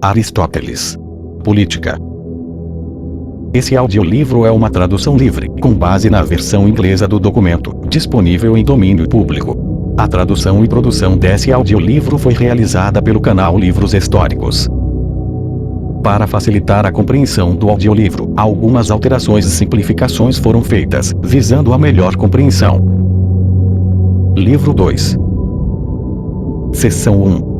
Aristóteles. Política. Esse audiolivro é uma tradução livre, com base na versão inglesa do documento, disponível em domínio público. A tradução e produção desse audiolivro foi realizada pelo canal Livros Históricos. Para facilitar a compreensão do audiolivro, algumas alterações e simplificações foram feitas, visando a melhor compreensão. Livro 2. Seção 1.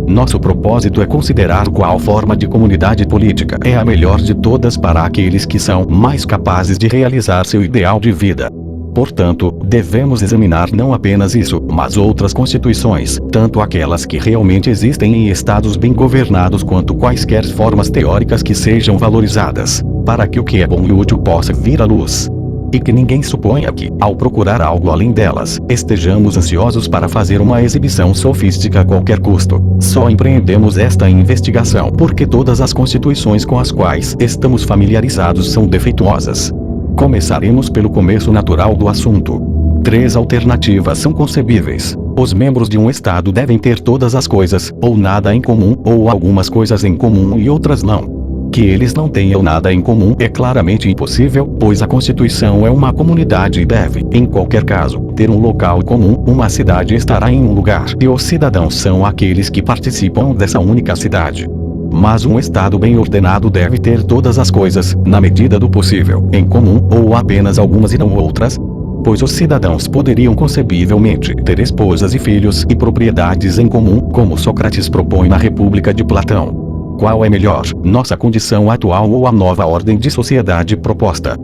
Nosso propósito é considerar qual forma de comunidade política é a melhor de todas para aqueles que são mais capazes de realizar seu ideal de vida. Portanto, devemos examinar não apenas isso, mas outras constituições, tanto aquelas que realmente existem em estados bem governados quanto quaisquer formas teóricas que sejam valorizadas, para que o que é bom e útil possa vir à luz. E que ninguém suponha que, ao procurar algo além delas, estejamos ansiosos para fazer uma exibição sofística a qualquer custo. Só empreendemos esta investigação porque todas as constituições com as quais estamos familiarizados são defeituosas. Começaremos pelo começo natural do assunto. 3 alternativas são concebíveis. Os membros de um Estado devem ter todas as coisas, ou nada em comum, ou algumas coisas em comum e outras não. Que eles não tenham nada em comum é claramente impossível, pois a Constituição é uma comunidade e deve, em qualquer caso, ter um local comum. Uma cidade estará em um lugar, e os cidadãos são aqueles que participam dessa única cidade. Mas um Estado bem ordenado deve ter todas as coisas, na medida do possível, em comum, ou apenas algumas e não outras, pois os cidadãos poderiam concebivelmente ter esposas e filhos e propriedades em comum, como Sócrates propõe na República de Platão. Qual é melhor, nossa condição atual ou a nova ordem de sociedade proposta?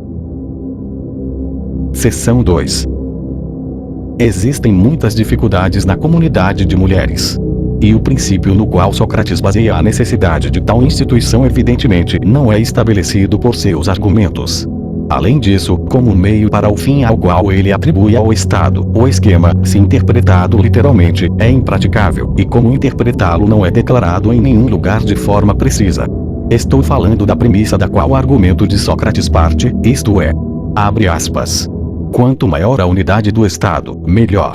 Seção 2. Existem muitas dificuldades na comunidade de mulheres. E o princípio no qual Sócrates baseia a necessidade de tal instituição evidentemente não é estabelecido por seus argumentos. Além disso, como meio para o fim ao qual ele atribui ao Estado, o esquema, se interpretado literalmente, é impraticável, e como interpretá-lo não é declarado em nenhum lugar de forma precisa. Estou falando da premissa da qual o argumento de Sócrates parte, isto é, abre aspas, quanto maior a unidade do Estado, melhor.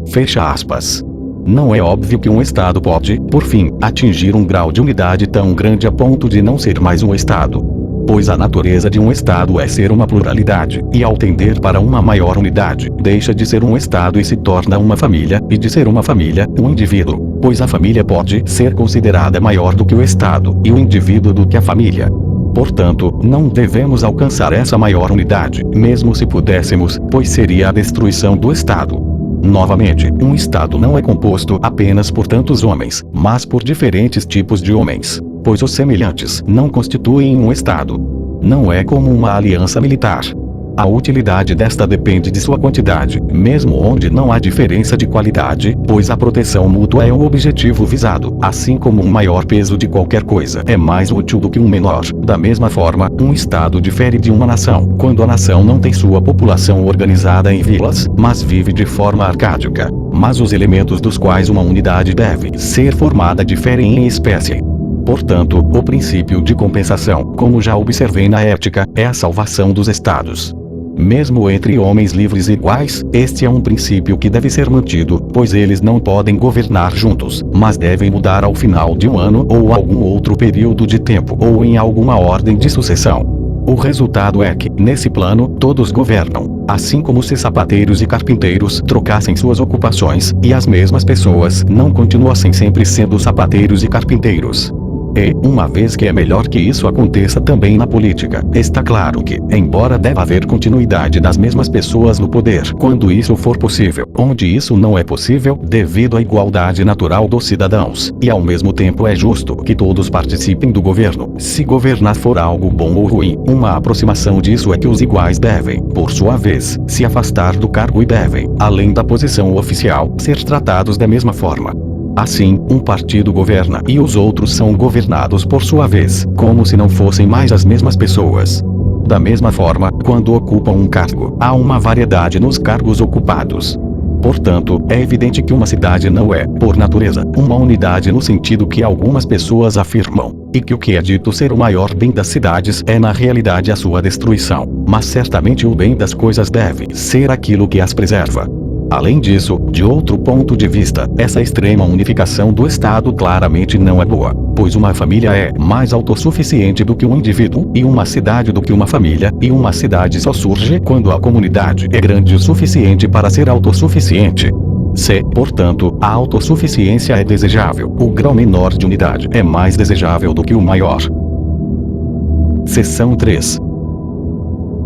Fecha aspas. Não é óbvio que um Estado pode, por fim, atingir um grau de unidade tão grande a ponto de não ser mais um Estado. Pois a natureza de um Estado é ser uma pluralidade, e ao tender para uma maior unidade, deixa de ser um Estado e se torna uma família, e de ser uma família, um indivíduo, pois a família pode ser considerada maior do que o Estado, e o indivíduo do que a família. Portanto, não devemos alcançar essa maior unidade, mesmo se pudéssemos, pois seria a destruição do Estado. Novamente, um Estado não é composto apenas por tantos homens, mas por diferentes tipos de homens, pois os semelhantes não constituem um Estado. Não é como uma aliança militar. A utilidade desta depende de sua quantidade, mesmo onde não há diferença de qualidade, pois a proteção mútua é o objetivo visado, assim como um maior peso de qualquer coisa é mais útil do que um menor. Da mesma forma, um Estado difere de uma nação, quando a nação não tem sua população organizada em vilas, mas vive de forma arcádica. Mas os elementos dos quais uma unidade deve ser formada diferem em espécie. Portanto, o princípio de compensação, como já observei na ética, é a salvação dos Estados. Mesmo entre homens livres e iguais, este é um princípio que deve ser mantido, pois eles não podem governar juntos, mas devem mudar ao final de um ano ou algum outro período de tempo ou em alguma ordem de sucessão. O resultado é que, nesse plano, todos governam, assim como se sapateiros e carpinteiros trocassem suas ocupações, e as mesmas pessoas não continuassem sempre sendo sapateiros e carpinteiros. E, uma vez que é melhor que isso aconteça também na política, está claro que, embora deva haver continuidade das mesmas pessoas no poder quando isso for possível, onde isso não é possível, devido à igualdade natural dos cidadãos, e ao mesmo tempo é justo que todos participem do governo, se governar for algo bom ou ruim, uma aproximação disso é que os iguais devem, por sua vez, se afastar do cargo e devem, além da posição oficial, ser tratados da mesma forma. Assim, um partido governa e os outros são governados por sua vez, como se não fossem mais as mesmas pessoas. Da mesma forma, quando ocupam um cargo, há uma variedade nos cargos ocupados. Portanto, é evidente que uma cidade não é, por natureza, uma unidade no sentido que algumas pessoas afirmam, e que o que é dito ser o maior bem das cidades é na realidade a sua destruição, mas certamente o bem das coisas deve ser aquilo que as preserva. Além disso, de outro ponto de vista, essa extrema unificação do Estado claramente não é boa, pois uma família é mais autossuficiente do que um indivíduo, e uma cidade do que uma família, e uma cidade só surge quando a comunidade é grande o suficiente para ser autossuficiente. Se, portanto, a autossuficiência é desejável, o grau menor de unidade é mais desejável do que o maior. Seção 3.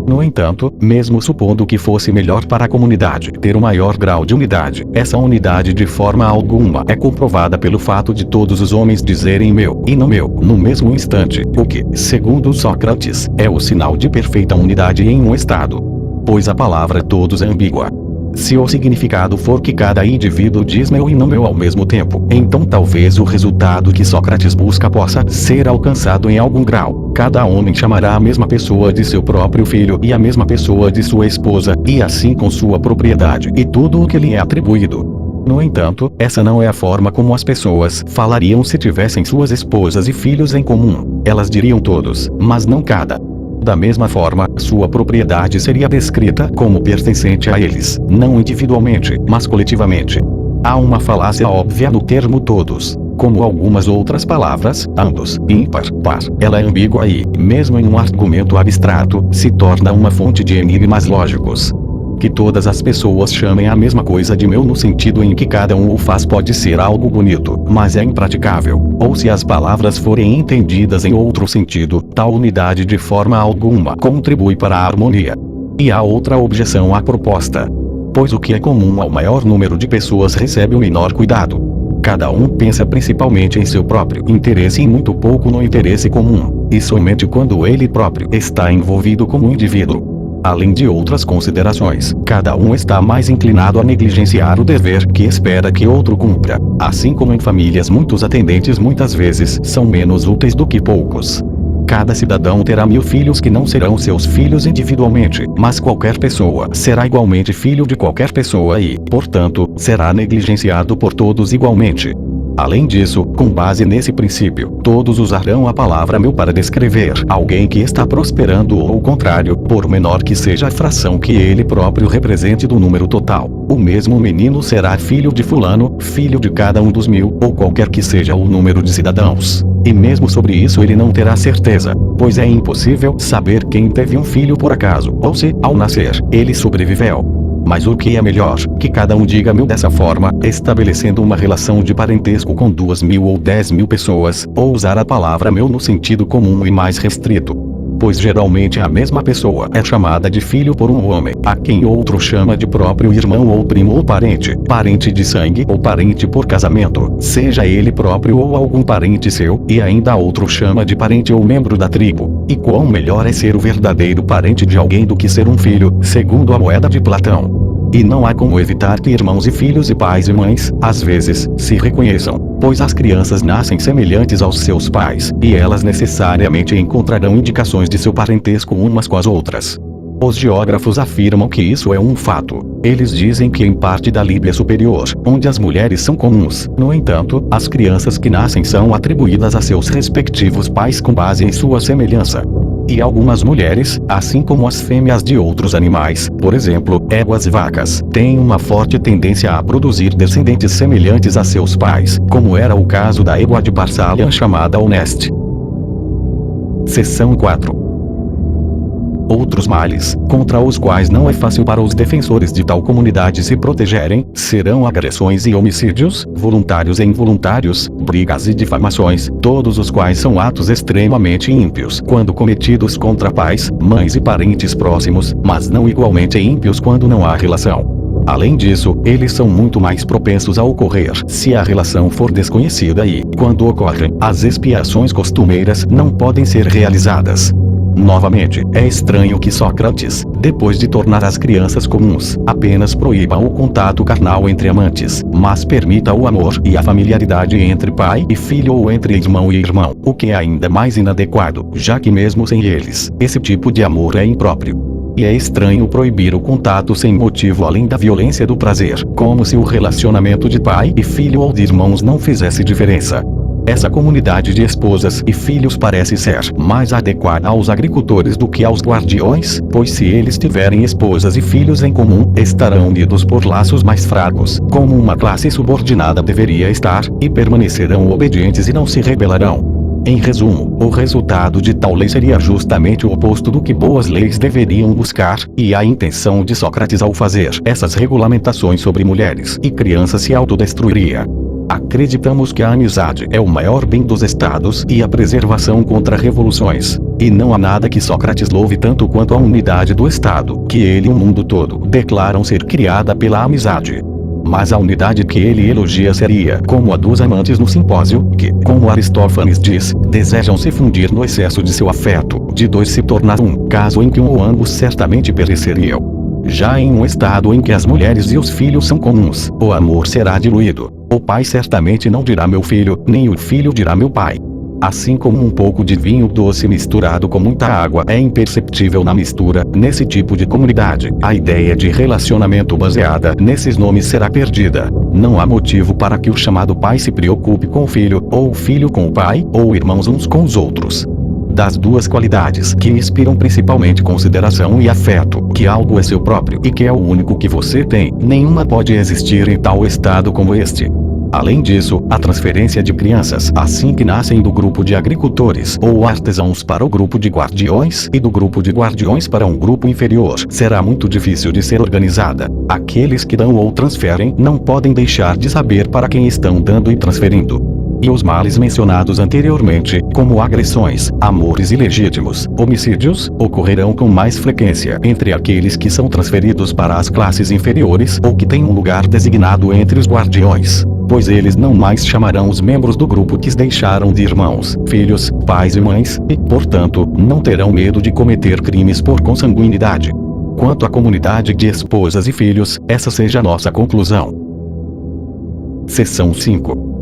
No entanto, mesmo supondo que fosse melhor para a comunidade ter um maior grau de unidade, essa unidade de forma alguma é comprovada pelo fato de todos os homens dizerem meu e não meu no mesmo instante, o que, segundo Sócrates, é o sinal de perfeita unidade em um estado. Pois a palavra todos é ambígua. Se o significado for que cada indivíduo diz meu e não meu ao mesmo tempo, então talvez o resultado que Sócrates busca possa ser alcançado em algum grau. Cada homem chamará a mesma pessoa de seu próprio filho e a mesma pessoa de sua esposa, e assim com sua propriedade e tudo o que lhe é atribuído. No entanto, essa não é a forma como as pessoas falariam se tivessem suas esposas e filhos em comum. Elas diriam todos, mas não cada. Da mesma forma, sua propriedade seria descrita como pertencente a eles, não individualmente, mas coletivamente. Há uma falácia óbvia no termo todos. Como algumas outras palavras, ambos, ímpar, par, ela é ambígua e, mesmo em um argumento abstrato, se torna uma fonte de enigmas lógicos. Que todas as pessoas chamem a mesma coisa de meu no sentido em que cada um o faz pode ser algo bonito, mas é impraticável. Ou se as palavras forem entendidas em outro sentido, tal unidade de forma alguma contribui para a harmonia. E há outra objeção à proposta. Pois o que é comum ao maior número de pessoas recebe o menor cuidado. Cada um pensa principalmente em seu próprio interesse e muito pouco no interesse comum, e somente quando ele próprio está envolvido como indivíduo. Além de outras considerações, cada um está mais inclinado a negligenciar o dever que espera que outro cumpra. Assim como em famílias muitos atendentes muitas vezes são menos úteis do que poucos. Cada cidadão terá 1000 filhos que não serão seus filhos individualmente, mas qualquer pessoa será igualmente filho de qualquer pessoa e, portanto, será negligenciado por todos igualmente. Além disso, com base nesse princípio, todos usarão a palavra meu para descrever alguém que está prosperando ou o contrário, por menor que seja a fração que ele próprio represente do número total. O mesmo menino será filho de fulano, filho de cada um dos 1000, ou qualquer que seja o número de cidadãos. E mesmo sobre isso ele não terá certeza, pois é impossível saber quem teve um filho por acaso, ou se, ao nascer, ele sobreviveu. Mas o que é melhor, que cada um diga meu dessa forma, estabelecendo uma relação de parentesco com 2000 ou 10.000 pessoas, ou usar a palavra meu no sentido comum e mais restrito. Pois geralmente a mesma pessoa é chamada de filho por um homem, a quem outro chama de próprio irmão ou primo ou parente, parente de sangue ou parente por casamento, seja ele próprio ou algum parente seu, e ainda outro chama de parente ou membro da tribo. E quão melhor é ser o verdadeiro parente de alguém do que ser um filho, segundo a moeda de Platão. E não há como evitar que irmãos e filhos e pais e mães, às vezes, se reconheçam, pois as crianças nascem semelhantes aos seus pais, e elas necessariamente encontrarão indicações de seu parentesco umas com as outras. Os geógrafos afirmam que isso é um fato. Eles dizem que em parte da Líbia superior, onde as mulheres são comuns, no entanto, as crianças que nascem são atribuídas a seus respectivos pais com base em sua semelhança. E algumas mulheres, assim como as fêmeas de outros animais, por exemplo, éguas e vacas, têm uma forte tendência a produzir descendentes semelhantes a seus pais, como era o caso da égua de Barsália chamada Oneste. Seção 4. Outros males, contra os quais não é fácil para os defensores de tal comunidade se protegerem, serão agressões e homicídios, voluntários e involuntários, brigas e difamações, todos os quais são atos extremamente ímpios quando cometidos contra pais, mães e parentes próximos, mas não igualmente ímpios quando não há relação. Além disso, eles são muito mais propensos a ocorrer se a relação for desconhecida e, quando ocorrem, as expiações costumeiras não podem ser realizadas. Novamente, é estranho que Sócrates, depois de tornar as crianças comuns, apenas proíba o contato carnal entre amantes, mas permita o amor e a familiaridade entre pai e filho ou entre irmão e irmão, o que é ainda mais inadequado, já que mesmo sem eles, esse tipo de amor é impróprio. E é estranho proibir o contato sem motivo além da violência do prazer, como se o relacionamento de pai e filho ou de irmãos não fizesse diferença. Essa comunidade de esposas e filhos parece ser mais adequada aos agricultores do que aos guardiões, pois se eles tiverem esposas e filhos em comum, estarão unidos por laços mais fracos, como uma classe subordinada deveria estar, e permanecerão obedientes e não se rebelarão. Em resumo, o resultado de tal lei seria justamente o oposto do que boas leis deveriam buscar, e a intenção de Sócrates ao fazer essas regulamentações sobre mulheres e crianças se autodestruiria. Acreditamos que a amizade é o maior bem dos estados e a preservação contra revoluções. E não há nada que Sócrates louve tanto quanto a unidade do estado, que ele e o mundo todo declaram ser criada pela amizade. Mas a unidade que ele elogia seria como a dos amantes no simpósio, que, como Aristófanes diz, desejam se fundir no excesso de seu afeto, de dois se tornar um, caso em que um ou ambos certamente pereceriam. Já em um estado em que as mulheres e os filhos são comuns, o amor será diluído. O pai certamente não dirá meu filho, nem o filho dirá meu pai. Assim como um pouco de vinho doce misturado com muita água é imperceptível na mistura, nesse tipo de comunidade, a ideia de relacionamento baseada nesses nomes será perdida. Não há motivo para que o chamado pai se preocupe com o filho, ou o filho com o pai, ou irmãos uns com os outros. Das duas qualidades que inspiram principalmente consideração e afeto, que algo é seu próprio e que é o único que você tem, nenhuma pode existir em tal estado como este. Além disso, a transferência de crianças assim que nascem do grupo de agricultores ou artesãos para o grupo de guardiões e do grupo de guardiões para um grupo inferior será muito difícil de ser organizada. Aqueles que dão ou transferem não podem deixar de saber para quem estão dando e transferindo. E os males mencionados anteriormente, como agressões, amores ilegítimos, homicídios, ocorrerão com mais frequência entre aqueles que são transferidos para as classes inferiores ou que têm um lugar designado entre os guardiões, pois eles não mais chamarão os membros do grupo que os deixaram de irmãos, filhos, pais e mães, e, portanto, não terão medo de cometer crimes por consanguinidade. Quanto à comunidade de esposas e filhos, essa seja a nossa conclusão. Seção 5.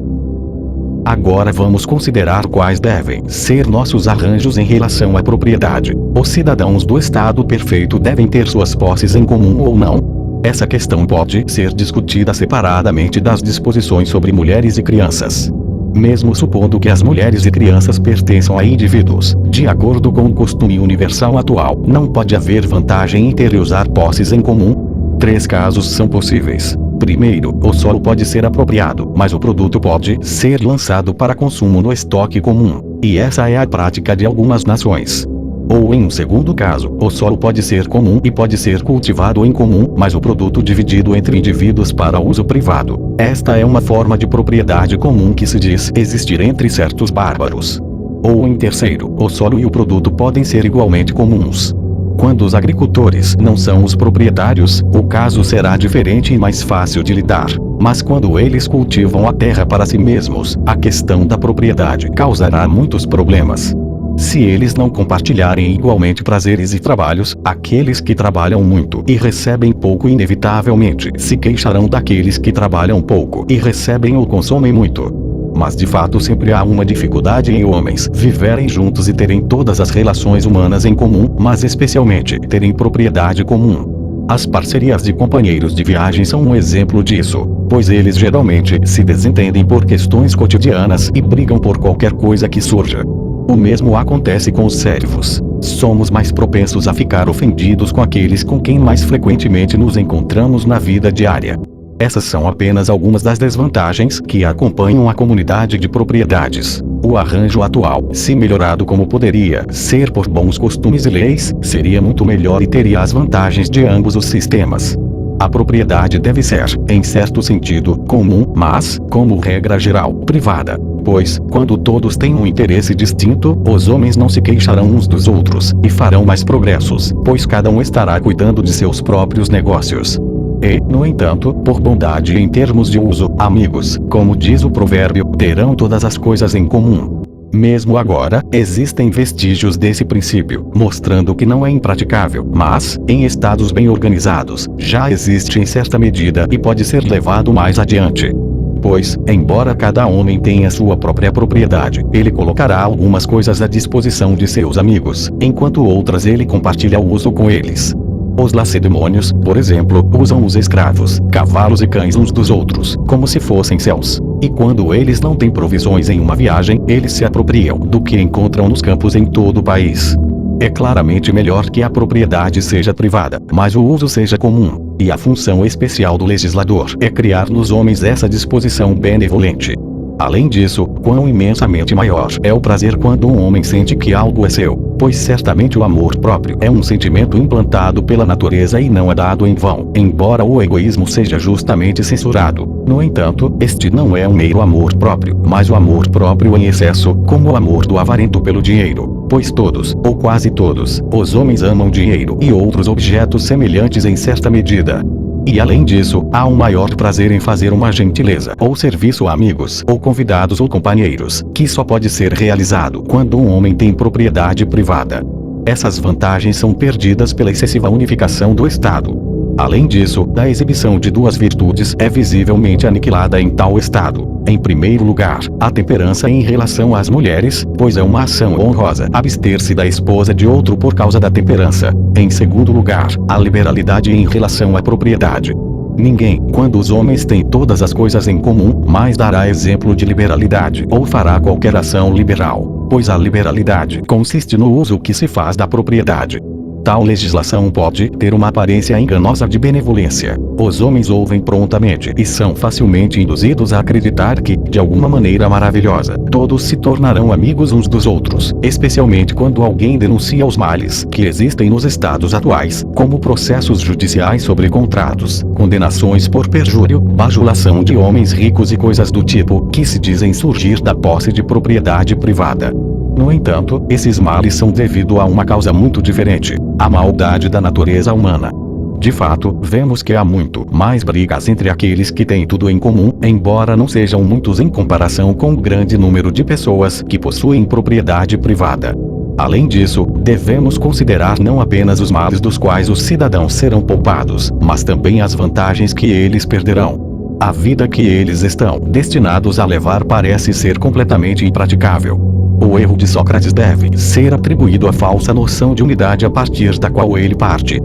Agora vamos considerar quais devem ser nossos arranjos em relação à propriedade. Os cidadãos do Estado perfeito devem ter suas posses em comum ou não? Essa questão pode ser discutida separadamente das disposições sobre mulheres e crianças. Mesmo supondo que as mulheres e crianças pertençam a indivíduos, de acordo com o costume universal atual, não pode haver vantagem em ter e usar posses em comum? 3 casos são possíveis. Primeiro, o solo pode ser apropriado, mas o produto pode ser lançado para consumo no estoque comum, e essa é a prática de algumas nações. Ou em um segundo caso, o solo pode ser comum e pode ser cultivado em comum, mas o produto dividido entre indivíduos para uso privado. Esta é uma forma de propriedade comum que se diz existir entre certos bárbaros. Ou em terceiro, o solo e o produto podem ser igualmente comuns. Quando os agricultores não são os proprietários, o caso será diferente e mais fácil de lidar. Mas quando eles cultivam a terra para si mesmos, a questão da propriedade causará muitos problemas. Se eles não compartilharem igualmente prazeres e trabalhos, aqueles que trabalham muito e recebem pouco inevitavelmente se queixarão daqueles que trabalham pouco e recebem ou consomem muito. Mas de fato sempre há uma dificuldade em homens viverem juntos e terem todas as relações humanas em comum, mas especialmente terem propriedade comum. As parcerias de companheiros de viagem são um exemplo disso, pois eles geralmente se desentendem por questões cotidianas e brigam por qualquer coisa que surja. O mesmo acontece com os servos. Somos mais propensos a ficar ofendidos com aqueles com quem mais frequentemente nos encontramos na vida diária. Essas são apenas algumas das desvantagens que acompanham a comunidade de propriedades. O arranjo atual, se melhorado como poderia ser por bons costumes e leis, seria muito melhor e teria as vantagens de ambos os sistemas. A propriedade deve ser, em certo sentido, comum, mas, como regra geral, privada. Pois, quando todos têm um interesse distinto, os homens não se queixarão uns dos outros, e farão mais progressos, pois cada um estará cuidando de seus próprios negócios. E, no entanto, por bondade em termos de uso, amigos, como diz o provérbio, terão todas as coisas em comum. Mesmo agora, existem vestígios desse princípio, mostrando que não é impraticável, mas, em estados bem organizados, já existe em certa medida e pode ser levado mais adiante. Pois, embora cada homem tenha sua própria propriedade, ele colocará algumas coisas à disposição de seus amigos, enquanto outras ele compartilha o uso com eles. Os lacedemônios, por exemplo, usam os escravos, cavalos e cães uns dos outros, como se fossem seus. E quando eles não têm provisões em uma viagem, eles se apropriam do que encontram nos campos em todo o país. É claramente melhor que a propriedade seja privada, mas o uso seja comum, e a função especial do legislador é criar nos homens essa disposição benevolente. Além disso, quão imensamente maior é o prazer quando um homem sente que algo é seu, pois certamente o amor próprio é um sentimento implantado pela natureza e não é dado em vão, embora o egoísmo seja justamente censurado. No entanto, este não é um mero amor próprio, mas o amor próprio em excesso, como o amor do avarento pelo dinheiro, pois todos, ou quase todos, os homens amam dinheiro e outros objetos semelhantes em certa medida. E além disso, há um maior prazer em fazer uma gentileza ou serviço a amigos ou convidados ou companheiros, que só pode ser realizado quando um homem tem propriedade privada. Essas vantagens são perdidas pela excessiva unificação do Estado. Além disso, a exibição de duas virtudes é visivelmente aniquilada em tal estado. Em primeiro lugar, a temperança em relação às mulheres, pois é uma ação honrosa abster-se da esposa de outro por causa da temperança. Em segundo lugar, a liberalidade em relação à propriedade. Ninguém, quando os homens têm todas as coisas em comum, mais dará exemplo de liberalidade ou fará qualquer ação liberal, pois a liberalidade consiste no uso que se faz da propriedade. Tal legislação pode ter uma aparência enganosa de benevolência. Os homens ouvem prontamente e são facilmente induzidos a acreditar que, de alguma maneira maravilhosa, todos se tornarão amigos uns dos outros, especialmente quando alguém denuncia os males que existem nos estados atuais, como processos judiciais sobre contratos, condenações por perjúrio, bajulação de homens ricos e coisas do tipo, que se dizem surgir da posse de propriedade privada. No entanto, esses males são devido a uma causa muito diferente: a maldade da natureza humana. De fato, vemos que há muito mais brigas entre aqueles que têm tudo em comum, embora não sejam muitos em comparação com o grande número de pessoas que possuem propriedade privada. Além disso, devemos considerar não apenas os males dos quais os cidadãos serão poupados, mas também as vantagens que eles perderão. A vida que eles estão destinados a levar parece ser completamente impraticável. O erro de Sócrates deve ser atribuído à falsa noção de unidade a partir da qual ele parte.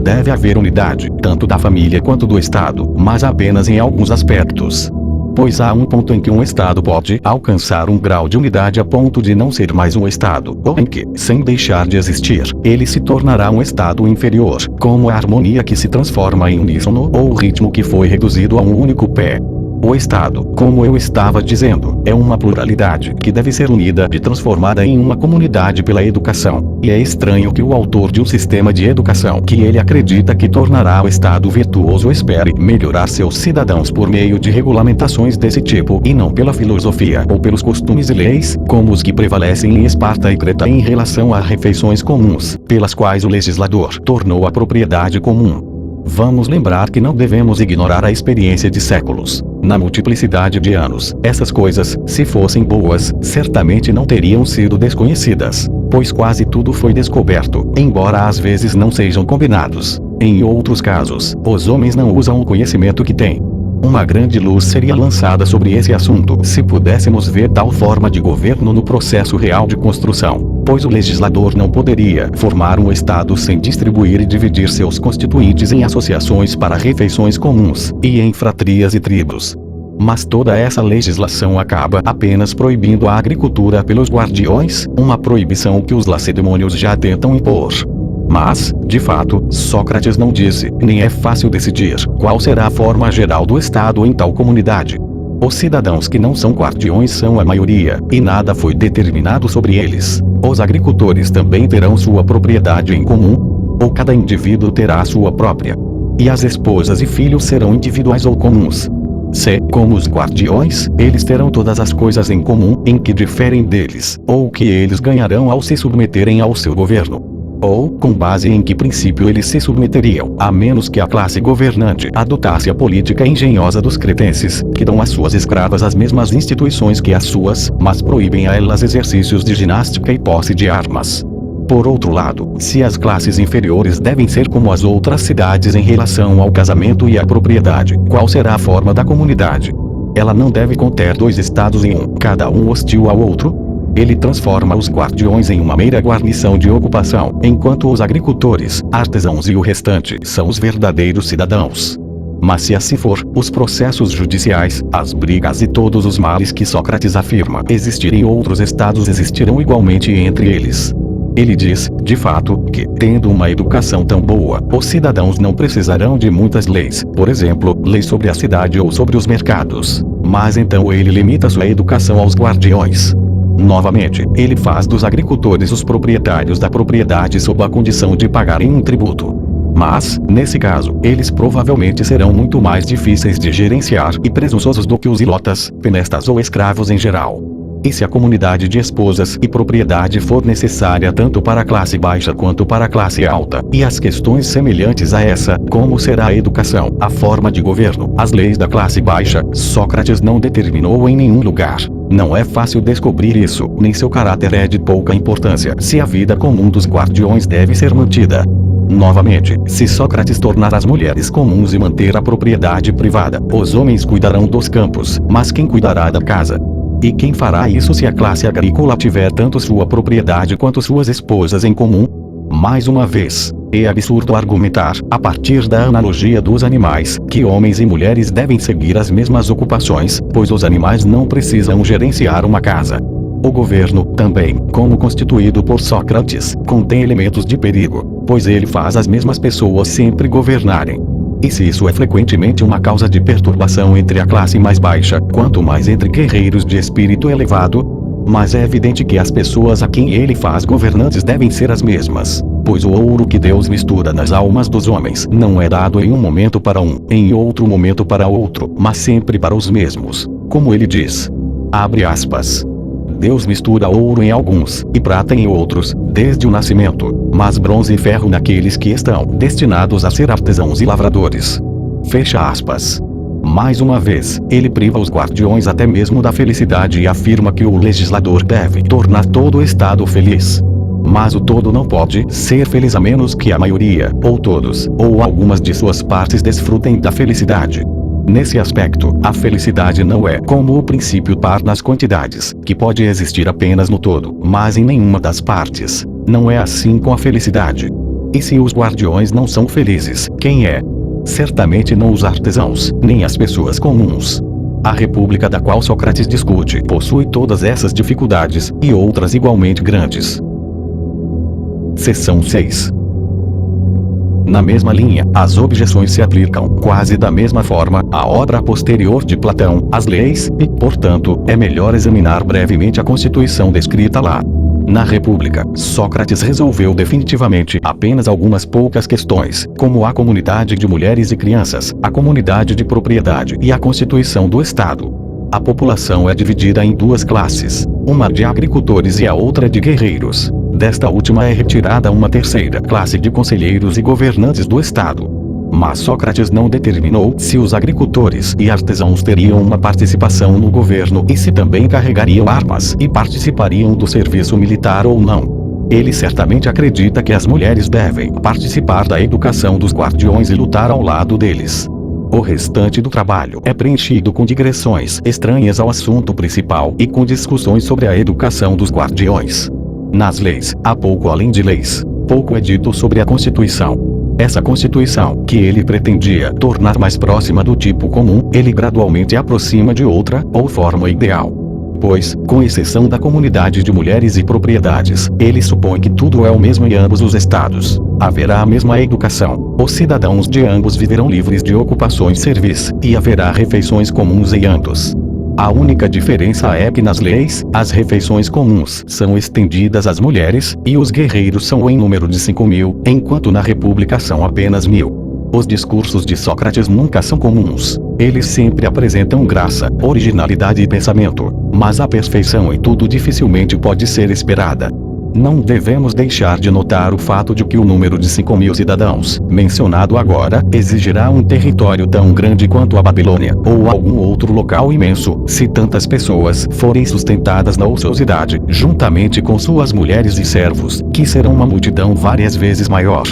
Deve haver unidade, tanto da família quanto do Estado, mas apenas em alguns aspectos. Pois há um ponto em que um Estado pode alcançar um grau de unidade a ponto de não ser mais um Estado, ou em que, sem deixar de existir, ele se tornará um Estado inferior, como a harmonia que se transforma em uníssono ou o ritmo que foi reduzido a um único pé. O Estado, como eu estava dizendo, é uma pluralidade que deve ser unida e transformada em uma comunidade pela educação. E é estranho que o autor de um sistema de educação que ele acredita que tornará o Estado virtuoso espere melhorar seus cidadãos por meio de regulamentações desse tipo e não pela filosofia ou pelos costumes e leis, como os que prevalecem em Esparta e Creta em relação a refeições comuns, pelas quais o legislador tornou a propriedade comum. Vamos lembrar que não devemos ignorar a experiência de séculos. Na multiplicidade de anos, essas coisas, se fossem boas, certamente não teriam sido desconhecidas, pois quase tudo foi descoberto, embora às vezes não sejam combinados. Em outros casos, os homens não usam o conhecimento que têm. Uma grande luz seria lançada sobre esse assunto se pudéssemos ver tal forma de governo no processo real de construção, pois o legislador não poderia formar um Estado sem distribuir e dividir seus constituintes em associações para refeições comuns, e em fratrias e tribos. Mas toda essa legislação acaba apenas proibindo a agricultura pelos guardiões, uma proibição que os lacedemônios já tentam impor. Mas, de fato, Sócrates não disse, nem é fácil decidir, qual será a forma geral do Estado em tal comunidade. Os cidadãos que não são guardiões são a maioria, e nada foi determinado sobre eles. Os agricultores também terão sua propriedade em comum, ou cada indivíduo terá a sua própria. E as esposas e filhos serão individuais ou comuns. Se, como os guardiões, eles terão todas as coisas em comum em que diferem deles, ou que eles ganharão ao se submeterem ao seu governo. Ou, com base em que princípio eles se submeteriam, a menos que a classe governante adotasse a política engenhosa dos cretenses, que dão às suas escravas as mesmas instituições que as suas, mas proíbem a elas exercícios de ginástica e posse de armas. Por outro lado, se as classes inferiores devem ser como as outras cidades em relação ao casamento e à propriedade, qual será a forma da comunidade? Ela não deve conter dois estados em um, cada um hostil ao outro? Ele transforma os guardiões em uma mera guarnição de ocupação, enquanto os agricultores, artesãos e o restante são os verdadeiros cidadãos. Mas se assim for, os processos judiciais, as brigas e todos os males que Sócrates afirma existirem em outros estados existirão igualmente entre eles. Ele diz, de fato, que, tendo uma educação tão boa, os cidadãos não precisarão de muitas leis, por exemplo, leis sobre a cidade ou sobre os mercados. Mas então ele limita sua educação aos guardiões. Novamente, ele faz dos agricultores os proprietários da propriedade sob a condição de pagarem um tributo. Mas, nesse caso, eles provavelmente serão muito mais difíceis de gerenciar e presunçosos do que os ilotas, penestas ou escravos em geral. E se a comunidade de esposas e propriedade for necessária tanto para a classe baixa quanto para a classe alta, e as questões semelhantes a essa, como será a educação, a forma de governo, as leis da classe baixa, Sócrates não determinou em nenhum lugar. Não é fácil descobrir isso, nem seu caráter é de pouca importância, se a vida comum dos guardiões deve ser mantida. Novamente, se Sócrates tornar as mulheres comuns e manter a propriedade privada, os homens cuidarão dos campos, mas quem cuidará da casa? E quem fará isso se a classe agrícola tiver tanto sua propriedade quanto suas esposas em comum? Mais uma vez, é absurdo argumentar, a partir da analogia dos animais, que homens e mulheres devem seguir as mesmas ocupações, pois os animais não precisam gerenciar uma casa. O governo, também, como constituído por Sócrates, contém elementos de perigo, pois ele faz as mesmas pessoas sempre governarem. E se isso é frequentemente uma causa de perturbação entre a classe mais baixa, quanto mais entre guerreiros de espírito elevado? Mas é evidente que as pessoas a quem ele faz governantes devem ser as mesmas, pois o ouro que Deus mistura nas almas dos homens não é dado em um momento para um, em outro momento para outro, mas sempre para os mesmos. Como ele diz, abre aspas, Deus mistura ouro em alguns, e prata em outros, desde o nascimento, mas bronze e ferro naqueles que estão destinados a ser artesãos e lavradores. Fecha aspas. Mais uma vez, ele priva os guardiões até mesmo da felicidade e afirma que o legislador deve tornar todo o Estado feliz. Mas o todo não pode ser feliz a menos que a maioria, ou todos, ou algumas de suas partes desfrutem da felicidade. Nesse aspecto, a felicidade não é como o princípio par nas quantidades, que pode existir apenas no todo, mas em nenhuma das partes. Não é assim com a felicidade. E se os guardiões não são felizes, quem é? Certamente não os artesãos, nem as pessoas comuns. A república da qual Sócrates discute possui todas essas dificuldades, e outras igualmente grandes. Seção 6. Na mesma linha, as objeções se aplicam, quase da mesma forma, à obra posterior de Platão, as leis, e, portanto, é melhor examinar brevemente a Constituição descrita lá. Na República, Sócrates resolveu definitivamente apenas algumas poucas questões, como a comunidade de mulheres e crianças, a comunidade de propriedade e a constituição do Estado. A população é dividida em duas classes, uma de agricultores e a outra de guerreiros. Desta última é retirada uma terceira classe de conselheiros e governantes do Estado. Mas Sócrates não determinou se os agricultores e artesãos teriam uma participação no governo e se também carregariam armas e participariam do serviço militar ou não. Ele certamente acredita que as mulheres devem participar da educação dos guardiões e lutar ao lado deles. O restante do trabalho é preenchido com digressões estranhas ao assunto principal e com discussões sobre a educação dos guardiões. Nas leis, há pouco além de leis. Pouco é dito sobre a Constituição. Essa Constituição, que ele pretendia tornar mais próxima do tipo comum, ele gradualmente aproxima de outra, ou forma ideal. Pois, com exceção da comunidade de mulheres e propriedades, ele supõe que tudo é o mesmo em ambos os estados. Haverá a mesma educação, os cidadãos de ambos viverão livres de ocupações servis, e haverá refeições comuns em ambos. A única diferença é que nas leis, as refeições comuns são estendidas às mulheres, e os guerreiros são em número de 5.000, enquanto na República são apenas 1.000. Os discursos de Sócrates nunca são comuns. Eles sempre apresentam graça, originalidade e pensamento, mas a perfeição em tudo dificilmente pode ser esperada. Não devemos deixar de notar o fato de que o número de 5.000 cidadãos, mencionado agora, exigirá um território tão grande quanto a Babilônia, ou algum outro local imenso, se tantas pessoas forem sustentadas na ociosidade, juntamente com suas mulheres e servos, que serão uma multidão várias vezes maior.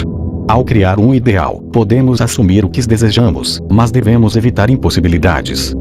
Ao criar um ideal, podemos assumir o que desejamos, mas devemos evitar impossibilidades.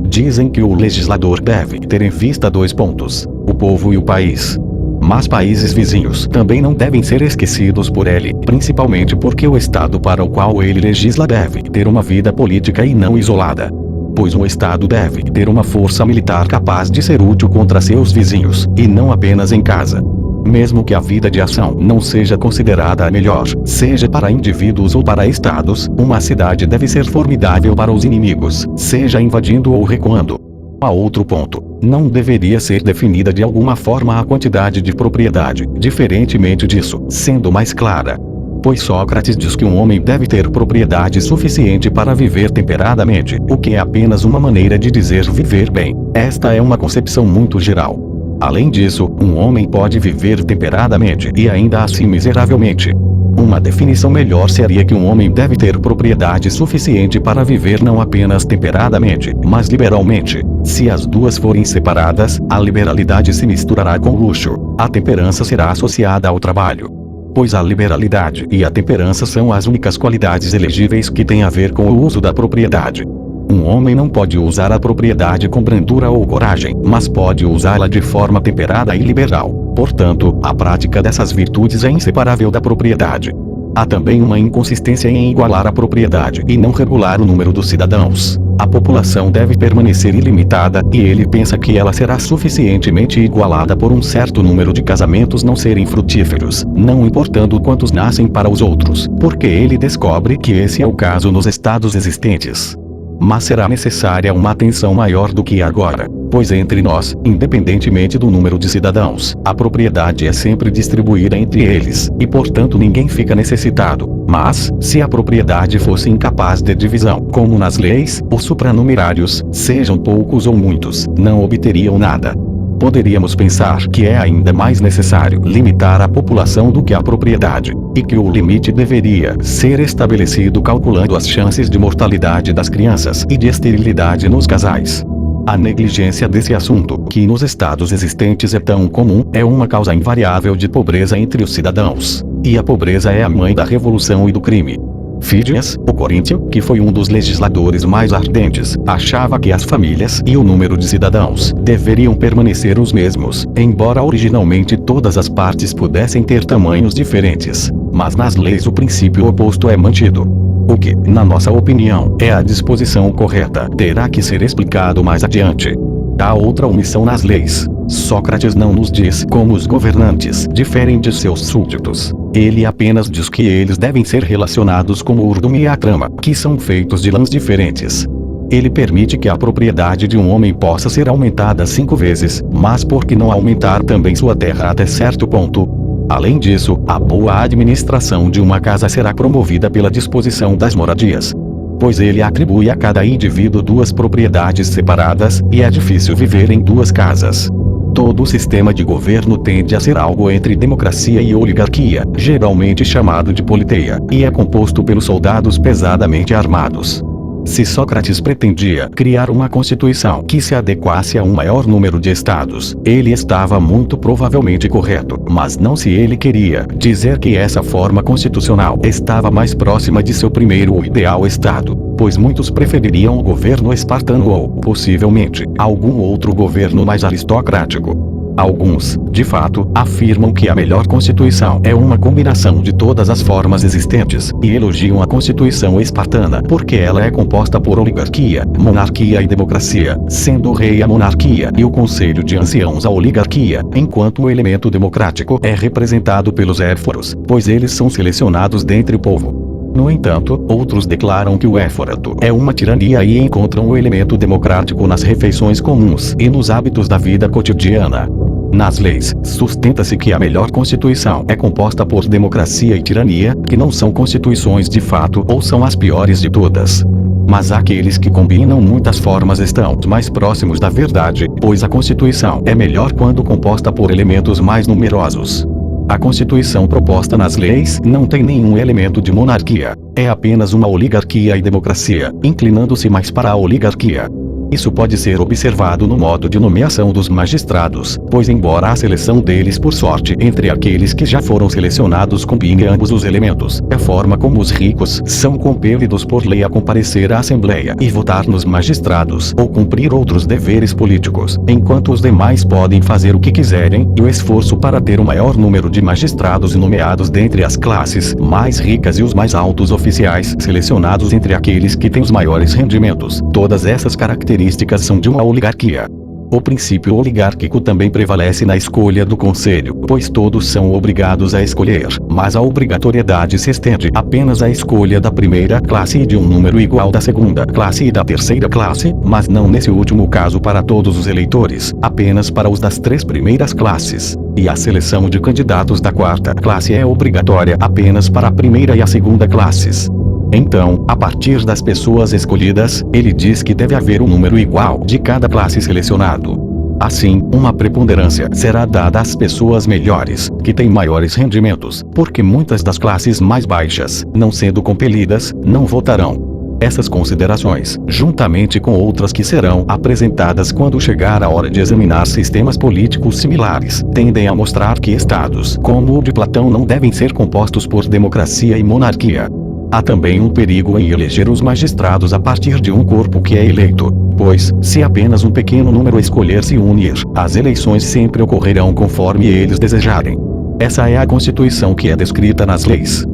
Dizem que o legislador deve ter em vista dois pontos: o povo e o país. Mas países vizinhos também não devem ser esquecidos por ele, principalmente porque o Estado para o qual ele legisla deve ter uma vida política e não isolada. Pois um Estado deve ter uma força militar capaz de ser útil contra seus vizinhos, e não apenas em casa. Mesmo que a vida de ação não seja considerada a melhor, seja para indivíduos ou para estados, uma cidade deve ser formidável para os inimigos, seja invadindo ou recuando. A outro ponto, não deveria ser definida de alguma forma a quantidade de propriedade, diferentemente disso, sendo mais clara. Pois Sócrates diz que um homem deve ter propriedade suficiente para viver temperadamente, o que é apenas uma maneira de dizer viver bem. Esta é uma concepção muito geral. Além disso, um homem pode viver temperadamente e ainda assim miseravelmente. Uma definição melhor seria que um homem deve ter propriedade suficiente para viver não apenas temperadamente, mas liberalmente. Se as duas forem separadas, a liberalidade se misturará com luxo. A temperança será associada ao trabalho. Pois a liberalidade e a temperança são as únicas qualidades elegíveis que têm a ver com o uso da propriedade. Um homem não pode usar a propriedade com brandura ou coragem, mas pode usá-la de forma temperada e liberal. Portanto, a prática dessas virtudes é inseparável da propriedade. Há também uma inconsistência em igualar a propriedade e não regular o número dos cidadãos. A população deve permanecer ilimitada, e ele pensa que ela será suficientemente igualada por um certo número de casamentos não serem frutíferos, não importando quantos nascem para os outros, porque ele descobre que esse é o caso nos estados existentes. Mas será necessária uma atenção maior do que agora, pois entre nós, independentemente do número de cidadãos, a propriedade é sempre distribuída entre eles, e portanto ninguém fica necessitado. Mas, se a propriedade fosse incapaz de divisão, como nas leis, os supranumerários, sejam poucos ou muitos, não obteriam nada. Poderíamos pensar que é ainda mais necessário limitar a população do que a propriedade, e que o limite deveria ser estabelecido calculando as chances de mortalidade das crianças e de esterilidade nos casais. A negligência desse assunto, que nos estados existentes é tão comum, é uma causa invariável de pobreza entre os cidadãos. E a pobreza é a mãe da revolução e do crime. Fídias, o coríntio, que foi um dos legisladores mais ardentes, achava que as famílias e o número de cidadãos deveriam permanecer os mesmos, embora originalmente todas as partes pudessem ter tamanhos diferentes. Mas nas leis o princípio oposto é mantido. O que, na nossa opinião, é a disposição correta, terá que ser explicado mais adiante. Há outra omissão nas leis. Sócrates não nos diz como os governantes diferem de seus súditos. Ele apenas diz que eles devem ser relacionados como o urdume e a trama, que são feitos de lãs diferentes. Ele permite que a propriedade de um homem possa ser aumentada 5 vezes, mas por que não aumentar também sua terra até certo ponto? Além disso, a boa administração de uma casa será promovida pela disposição das moradias. Pois ele atribui a cada indivíduo 2 propriedades separadas, e é difícil viver em 2 casas. Todo o sistema de governo tende a ser algo entre democracia e oligarquia, geralmente chamado de politeia, e é composto pelos soldados pesadamente armados. Se Sócrates pretendia criar uma constituição que se adequasse a um maior número de estados, ele estava muito provavelmente correto, mas não se ele queria dizer que essa forma constitucional estava mais próxima de seu primeiro ideal estado, pois muitos prefeririam o governo espartano ou, possivelmente, algum outro governo mais aristocrático. Alguns, de fato, afirmam que a melhor constituição é uma combinação de todas as formas existentes, e elogiam a constituição espartana porque ela é composta por oligarquia, monarquia e democracia, sendo o rei a monarquia e o conselho de anciãos a oligarquia, enquanto o elemento democrático é representado pelos éforos, pois eles são selecionados dentre o povo. No entanto, outros declaram que o éforato é uma tirania e encontram o elemento democrático nas refeições comuns e nos hábitos da vida cotidiana. Nas leis, sustenta-se que a melhor constituição é composta por democracia e tirania, que não são constituições de fato ou são as piores de todas. Mas aqueles que combinam muitas formas estão mais próximos da verdade, pois a constituição é melhor quando composta por elementos mais numerosos. A constituição proposta nas leis não tem nenhum elemento de monarquia. É apenas uma oligarquia e democracia, inclinando-se mais para a oligarquia. Isso pode ser observado no modo de nomeação dos magistrados, pois embora a seleção deles por sorte entre aqueles que já foram selecionados combine ambos os elementos, a forma como os ricos são compelidos por lei a comparecer à Assembleia e votar nos magistrados ou cumprir outros deveres políticos, enquanto os demais podem fazer o que quiserem, e o esforço para ter o maior número de magistrados nomeados dentre as classes mais ricas e os mais altos oficiais selecionados entre aqueles que têm os maiores rendimentos. Todas essas características são de uma oligarquia. O princípio oligárquico também prevalece na escolha do conselho, pois todos são obrigados a escolher, mas a obrigatoriedade se estende apenas à escolha da primeira classe e de um número igual da segunda classe e da terceira classe, mas não nesse último caso para todos os eleitores, apenas para os das 3 primeiras classes. E a seleção de candidatos da quarta classe é obrigatória apenas para a primeira e a segunda classes. Então, a partir das pessoas escolhidas, ele diz que deve haver um número igual de cada classe selecionado. Assim, uma preponderância será dada às pessoas melhores, que têm maiores rendimentos, porque muitas das classes mais baixas, não sendo compelidas, não votarão. Essas considerações, juntamente com outras que serão apresentadas quando chegar a hora de examinar sistemas políticos similares, tendem a mostrar que estados, como o de Platão, não devem ser compostos por democracia e monarquia. Há também um perigo em eleger os magistrados a partir de um corpo que é eleito, pois, se apenas um pequeno número escolher se unir, as eleições sempre ocorrerão conforme eles desejarem. Essa é a Constituição que é descrita nas leis.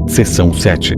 Seção 7.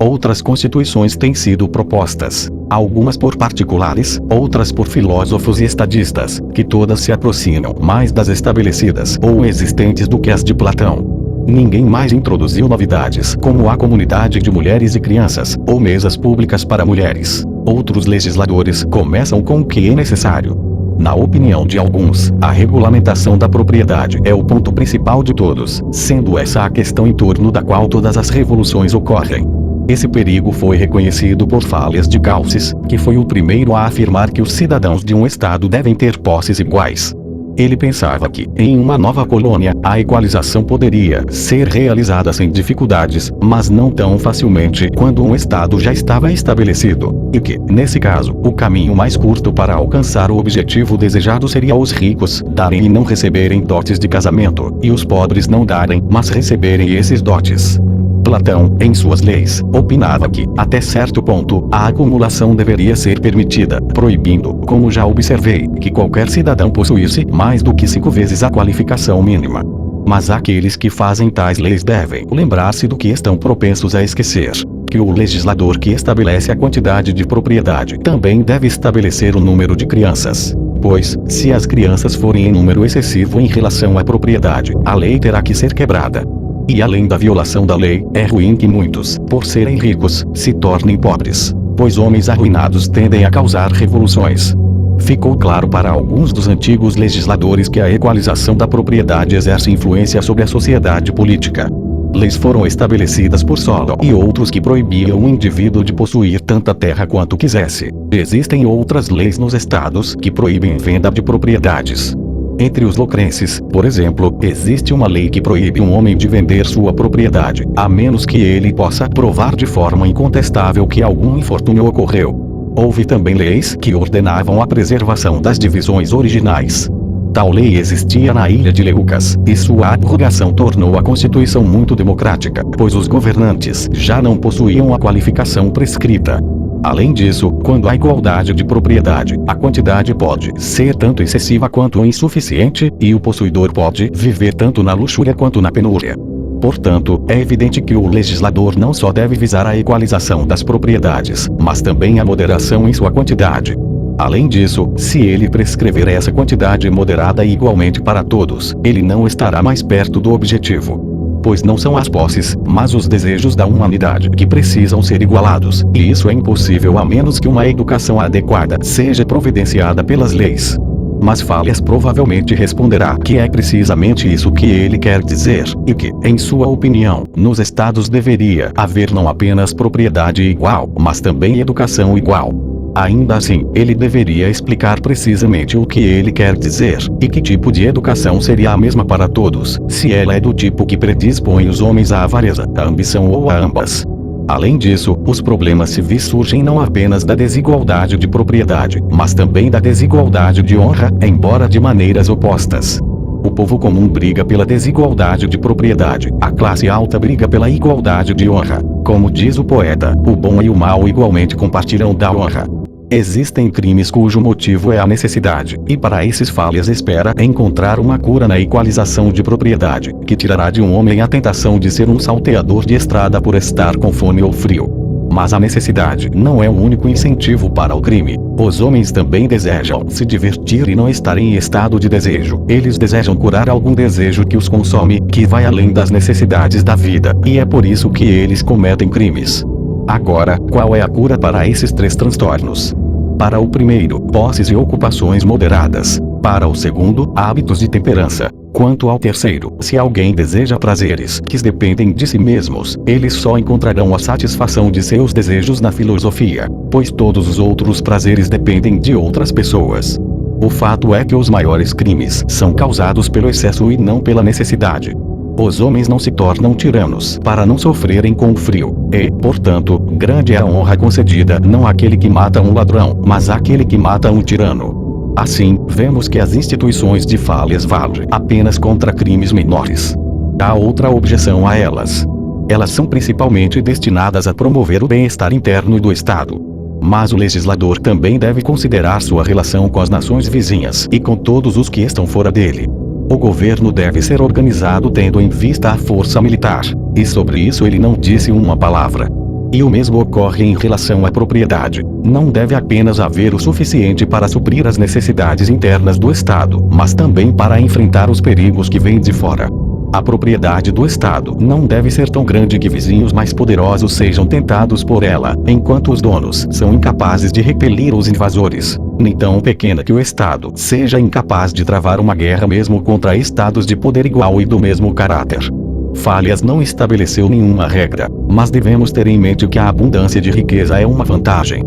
Outras constituições têm sido propostas, algumas por particulares, outras por filósofos e estadistas, que todas se aproximam mais das estabelecidas ou existentes do que as de Platão. Ninguém mais introduziu novidades, como a comunidade de mulheres e crianças, ou mesas públicas para mulheres. Outros legisladores começam com o que é necessário. Na opinião de alguns, a regulamentação da propriedade é o ponto principal de todos, sendo essa a questão em torno da qual todas as revoluções ocorrem. Esse perigo foi reconhecido por Falhas de Calcis, que foi o primeiro a afirmar que os cidadãos de um estado devem ter posses iguais. Ele pensava que, em uma nova colônia, a equalização poderia ser realizada sem dificuldades, mas não tão facilmente quando um estado já estava estabelecido, e que, nesse caso, o caminho mais curto para alcançar o objetivo desejado seria os ricos darem e não receberem dotes de casamento, e os pobres não darem, mas receberem esses dotes. Platão, em suas leis, opinava que, até certo ponto, a acumulação deveria ser permitida, proibindo, como já observei, que qualquer cidadão possuísse mais do que 5 vezes a qualificação mínima. Mas aqueles que fazem tais leis devem lembrar-se do que estão propensos a esquecer, que o legislador que estabelece a quantidade de propriedade também deve estabelecer o número de crianças. Pois, se as crianças forem em número excessivo em relação à propriedade, a lei terá que ser quebrada. E além da violação da lei, é ruim que muitos, por serem ricos, se tornem pobres, pois homens arruinados tendem a causar revoluções. Ficou claro para alguns dos antigos legisladores que a equalização da propriedade exerce influência sobre a sociedade política. Leis foram estabelecidas por Solon e outros que proibiam o indivíduo de possuir tanta terra quanto quisesse. Existem outras leis nos estados que proíbem venda de propriedades. Entre os locrenses, por exemplo, existe uma lei que proíbe um homem de vender sua propriedade, a menos que ele possa provar de forma incontestável que algum infortúnio ocorreu. Houve também leis que ordenavam a preservação das divisões originais. Tal lei existia na ilha de Leucas, e sua abrogação tornou a Constituição muito democrática, pois os governantes já não possuíam a qualificação prescrita. Além disso, quando há igualdade de propriedade, a quantidade pode ser tanto excessiva quanto insuficiente, e o possuidor pode viver tanto na luxúria quanto na penúria. Portanto, é evidente que o legislador não só deve visar a equalização das propriedades, mas também a moderação em sua quantidade. Além disso, se ele prescrever essa quantidade moderada e igualmente para todos, ele não estará mais perto do objetivo. Pois não são as posses, mas os desejos da humanidade que precisam ser igualados, e isso é impossível a menos que uma educação adequada seja providenciada pelas leis. Mas Falhas provavelmente responderá que é precisamente isso que ele quer dizer, e que, em sua opinião, nos estados deveria haver não apenas propriedade igual, mas também educação igual. Ainda assim, ele deveria explicar precisamente o que ele quer dizer, e que tipo de educação seria a mesma para todos, se ela é do tipo que predispõe os homens à avareza, à ambição ou a ambas. Além disso, os problemas civis surgem não apenas da desigualdade de propriedade, mas também da desigualdade de honra, embora de maneiras opostas. O povo comum briga pela desigualdade de propriedade, a classe alta briga pela igualdade de honra. Como diz o poeta, o bom e o mal igualmente compartilham da honra. Existem crimes cujo motivo é a necessidade, e para esses Falhas espera encontrar uma cura na equalização de propriedade, que tirará de um homem a tentação de ser um salteador de estrada por estar com fome ou frio. Mas a necessidade não é o único incentivo para o crime. Os homens também desejam se divertir e não estar em estado de desejo. Eles desejam curar algum desejo que os consome, que vai além das necessidades da vida, e é por isso que eles cometem crimes. Agora, qual é a cura para esses três transtornos? Para o primeiro, posses e ocupações moderadas. Para o segundo, hábitos de temperança. Quanto ao terceiro, se alguém deseja prazeres que dependem de si mesmos, eles só encontrarão a satisfação de seus desejos na filosofia, pois todos os outros prazeres dependem de outras pessoas. O fato é que os maiores crimes são causados pelo excesso e não pela necessidade. Os homens não se tornam tiranos para não sofrerem com o frio, e, portanto, grande é a honra concedida não àquele que mata um ladrão, mas àquele que mata um tirano. Assim, vemos que as instituições de Falhas valem apenas contra crimes menores. Há outra objeção a elas. Elas são principalmente destinadas a promover o bem-estar interno do Estado. Mas o legislador também deve considerar sua relação com as nações vizinhas e com todos os que estão fora dele. O governo deve ser organizado tendo em vista a força militar, e sobre isso ele não disse uma palavra. E o mesmo ocorre em relação à propriedade. Não deve apenas haver o suficiente para suprir as necessidades internas do Estado, mas também para enfrentar os perigos que vêm de fora. A propriedade do Estado não deve ser tão grande que vizinhos mais poderosos sejam tentados por ela, enquanto os donos são incapazes de repelir os invasores. Nem tão pequena que o Estado seja incapaz de travar uma guerra mesmo contra estados de poder igual e do mesmo caráter. Falhas não estabeleceu nenhuma regra, mas devemos ter em mente que a abundância de riqueza é uma vantagem.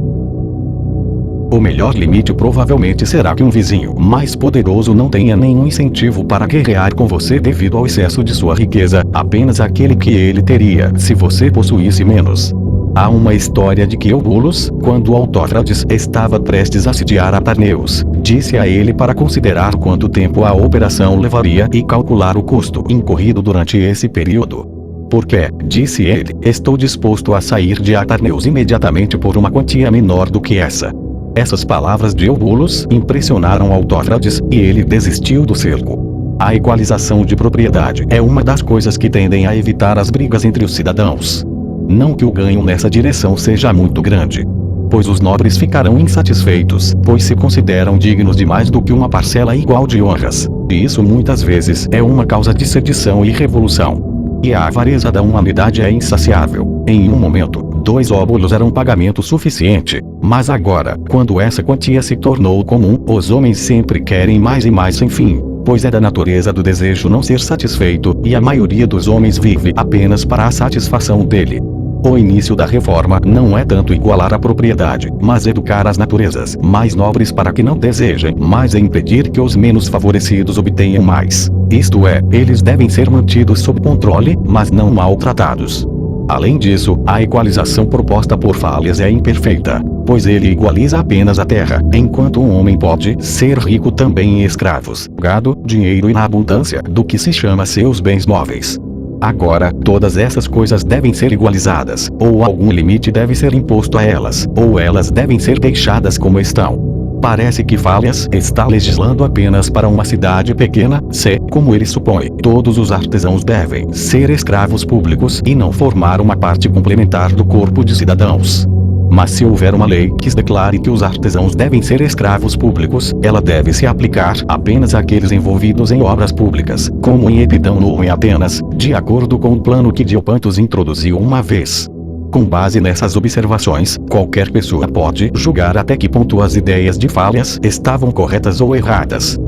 O melhor limite provavelmente será que um vizinho mais poderoso não tenha nenhum incentivo para guerrear com você devido ao excesso de sua riqueza, apenas aquele que ele teria se você possuísse menos. Há uma história de que Eubulus, quando Autócrates estava prestes a sitiar Atarneus, disse a ele para considerar quanto tempo a operação levaria e calcular o custo incorrido durante esse período. Porque, disse ele, estou disposto a sair de Atarneus imediatamente por uma quantia menor do que essa. Essas palavras de Eubulus impressionaram Autócrates, e ele desistiu do cerco. A equalização de propriedade é uma das coisas que tendem a evitar as brigas entre os cidadãos. Não que o ganho nessa direção seja muito grande, pois os nobres ficarão insatisfeitos, pois se consideram dignos de mais do que uma parcela igual de honras, e isso muitas vezes é uma causa de sedição e revolução. E a avareza da humanidade é insaciável. Em um momento, 2 óbolos eram pagamento suficiente, mas agora, quando essa quantia se tornou comum, os homens sempre querem mais e mais sem fim, pois é da natureza do desejo não ser satisfeito, e a maioria dos homens vive apenas para a satisfação dele. O início da reforma não é tanto igualar a propriedade, mas educar as naturezas mais nobres para que não desejem mais e impedir que os menos favorecidos obtenham mais. Isto é, eles devem ser mantidos sob controle, mas não maltratados. Além disso, a equalização proposta por Falhas é imperfeita, pois ele igualiza apenas a terra, enquanto um homem pode ser rico também em escravos, gado, dinheiro e na abundância do que se chama seus bens móveis. Agora, todas essas coisas devem ser igualizadas, ou algum limite deve ser imposto a elas, ou elas devem ser deixadas como estão. Parece que Falhas está legislando apenas para uma cidade pequena, se, como ele supõe, todos os artesãos devem ser escravos públicos e não formar uma parte complementar do corpo de cidadãos. Mas se houver uma lei que declare que os artesãos devem ser escravos públicos, ela deve se aplicar apenas àqueles envolvidos em obras públicas, como em Epidão ou em Atenas, de acordo com o plano que Diopantos introduziu uma vez. Com base nessas observações, qualquer pessoa pode julgar até que ponto as ideias de Falhas estavam corretas ou erradas.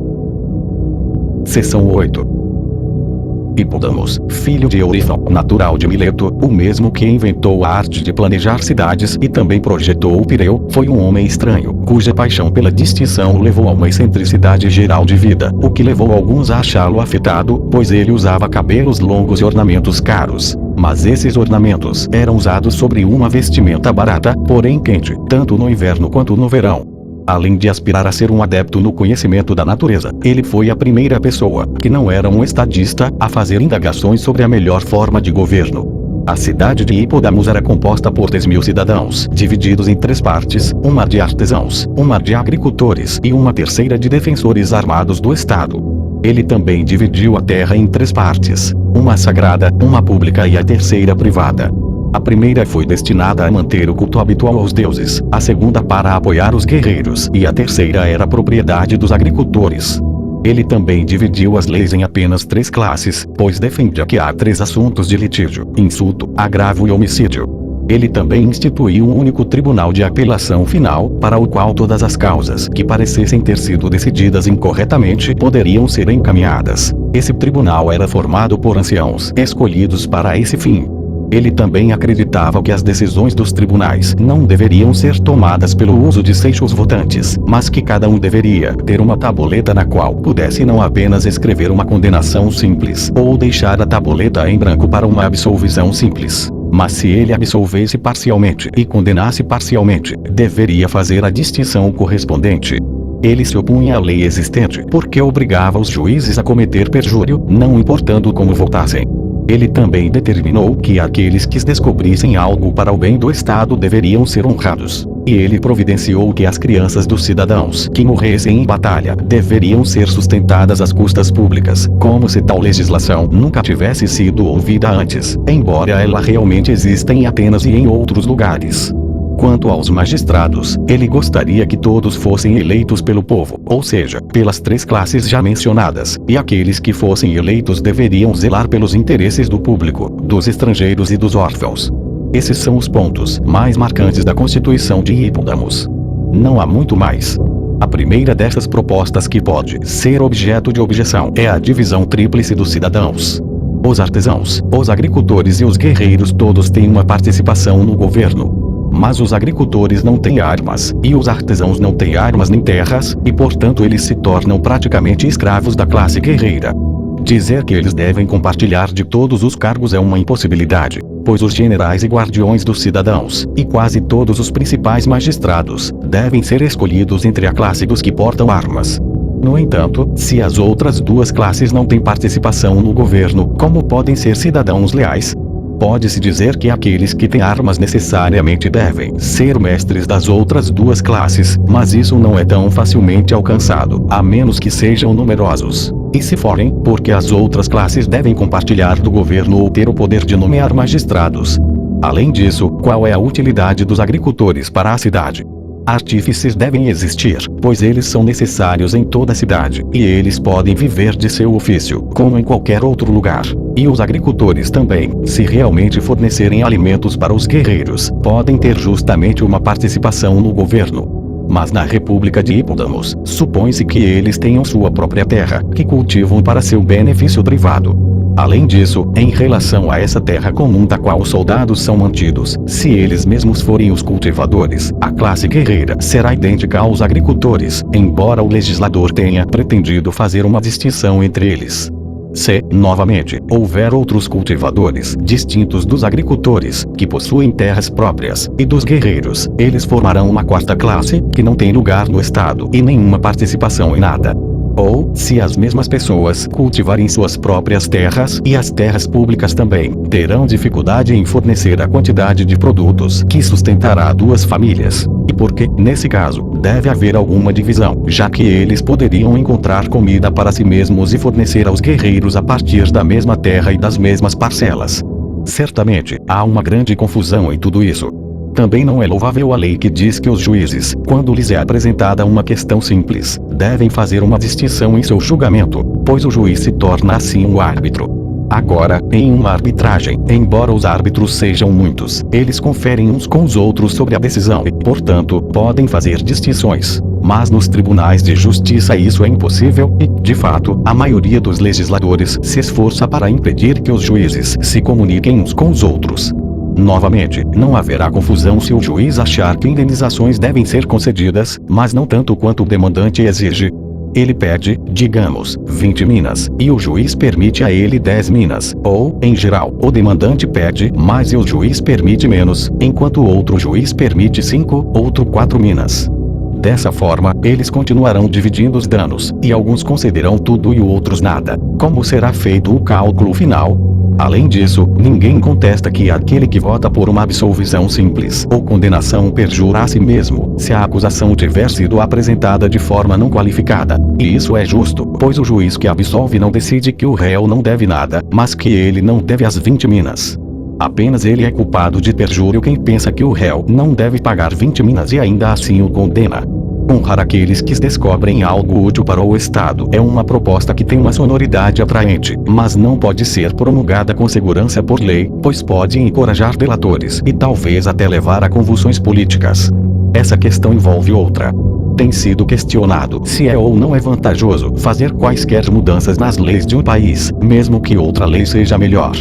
Seção 8. Hipódamos, filho de Eurifão, natural de Mileto, o mesmo que inventou a arte de planejar cidades e também projetou o Pireu, foi um homem estranho, cuja paixão pela distinção o levou a uma excentricidade geral de vida, o que levou alguns a achá-lo afetado, pois ele usava cabelos longos e ornamentos caros. Mas esses ornamentos eram usados sobre uma vestimenta barata, porém quente, tanto no inverno quanto no verão. Além de aspirar a ser um adepto no conhecimento da natureza, ele foi a primeira pessoa, que não era um estadista, a fazer indagações sobre a melhor forma de governo. A cidade de Hipódamos era composta por 10.000 cidadãos, divididos em 3 partes, uma de artesãos, uma de agricultores e uma terceira de defensores armados do Estado. Ele também dividiu a terra em 3 partes, uma sagrada, uma pública e a terceira privada. A primeira foi destinada a manter o culto habitual aos deuses, a segunda para apoiar os guerreiros e a terceira era propriedade dos agricultores. Ele também dividiu as leis em apenas 3 classes, pois defendia que há 3 assuntos de litígio: insulto, agravo e homicídio. Ele também instituiu um único tribunal de apelação final, para o qual todas as causas que parecessem ter sido decididas incorretamente poderiam ser encaminhadas. Esse tribunal era formado por anciãos escolhidos para esse fim. Ele também acreditava que as decisões dos tribunais não deveriam ser tomadas pelo uso de seixos votantes, mas que cada um deveria ter uma tabuleta na qual pudesse não apenas escrever uma condenação simples, ou deixar a tabuleta em branco para uma absolvição simples, mas se ele absolvesse parcialmente e condenasse parcialmente, deveria fazer a distinção correspondente. Ele se opunha à lei existente porque obrigava os juízes a cometer perjúrio, não importando como votassem. Ele também determinou que aqueles que descobrissem algo para o bem do Estado deveriam ser honrados. E ele providenciou que as crianças dos cidadãos que morressem em batalha deveriam ser sustentadas às custas públicas, como se tal legislação nunca tivesse sido ouvida antes, embora ela realmente exista em Atenas e em outros lugares. Quanto aos magistrados, ele gostaria que todos fossem eleitos pelo povo, ou seja, pelas 3 classes já mencionadas, e aqueles que fossem eleitos deveriam zelar pelos interesses do público, dos estrangeiros e dos órfãos. Esses são os pontos mais marcantes da Constituição de Hipódamos. Não há muito mais. A primeira dessas propostas que pode ser objeto de objeção é a divisão tríplice dos cidadãos. Os artesãos, os agricultores e os guerreiros todos têm uma participação no governo. Mas os agricultores não têm armas, e os artesãos não têm armas nem terras, e portanto eles se tornam praticamente escravos da classe guerreira. Dizer que eles devem compartilhar de todos os cargos é uma impossibilidade, pois os generais e guardiões dos cidadãos, e quase todos os principais magistrados, devem ser escolhidos entre a classe dos que portam armas. No entanto, se as outras 2 classes não têm participação no governo, como podem ser cidadãos leais? Pode-se dizer que aqueles que têm armas necessariamente devem ser mestres das outras 2 classes, mas isso não é tão facilmente alcançado, a menos que sejam numerosos. E se forem, porque as outras classes devem compartilhar do governo ou ter o poder de nomear magistrados. Além disso, qual é a utilidade dos agricultores para a cidade? Artífices devem existir, pois eles são necessários em toda a cidade, e eles podem viver de seu ofício, como em qualquer outro lugar. E os agricultores também, se realmente fornecerem alimentos para os guerreiros, podem ter justamente uma participação no governo. Mas na República de Hipódamos, supõe-se que eles tenham sua própria terra, que cultivam para seu benefício privado. Além disso, em relação a essa terra comum da qual os soldados são mantidos, se eles mesmos forem os cultivadores, a classe guerreira será idêntica aos agricultores, embora o legislador tenha pretendido fazer uma distinção entre eles. Se, novamente, houver outros cultivadores, distintos dos agricultores, que possuem terras próprias, e dos guerreiros, eles formarão uma 4ª classe, que não tem lugar no Estado e nenhuma participação em nada. Ou, se as mesmas pessoas cultivarem suas próprias terras e as terras públicas também, terão dificuldade em fornecer a quantidade de produtos que sustentará 2 famílias. E porque, nesse caso, deve haver alguma divisão, já que eles poderiam encontrar comida para si mesmos e fornecer aos guerreiros a partir da mesma terra e das mesmas parcelas. Certamente, há uma grande confusão em tudo isso. Também não é louvável a lei que diz que os juízes, quando lhes é apresentada uma questão simples, devem fazer uma distinção em seu julgamento, pois o juiz se torna assim um árbitro. Agora, em uma arbitragem, embora os árbitros sejam muitos, eles conferem uns com os outros sobre a decisão e, portanto, podem fazer distinções. Mas nos tribunais de justiça isso é impossível e, de fato, a maioria dos legisladores se esforça para impedir que os juízes se comuniquem uns com os outros. Novamente, não haverá confusão se o juiz achar que indenizações devem ser concedidas, mas não tanto quanto o demandante exige. Ele pede, digamos, 20 minas, e o juiz permite a ele 10 minas, ou, em geral, o demandante pede mais e o juiz permite menos, enquanto outro juiz permite 5, outro 4 minas. Dessa forma, eles continuarão dividindo os danos, e alguns concederão tudo e outros nada. Como será feito o cálculo final? Além disso, ninguém contesta que aquele que vota por uma absolvição simples ou condenação perjura a si mesmo, se a acusação tiver sido apresentada de forma não qualificada. E isso é justo, pois o juiz que absolve não decide que o réu não deve nada, mas que ele não deve as 20 minas. Apenas ele é culpado de perjúrio quem pensa que o réu não deve pagar 20 minas e ainda assim o condena. Honrar aqueles que descobrem algo útil para o Estado é uma proposta que tem uma sonoridade atraente, mas não pode ser promulgada com segurança por lei, pois pode encorajar delatores e talvez até levar a convulsões políticas. Essa questão envolve outra. Tem sido questionado se é ou não é vantajoso fazer quaisquer mudanças nas leis de um país, mesmo que outra lei seja melhor.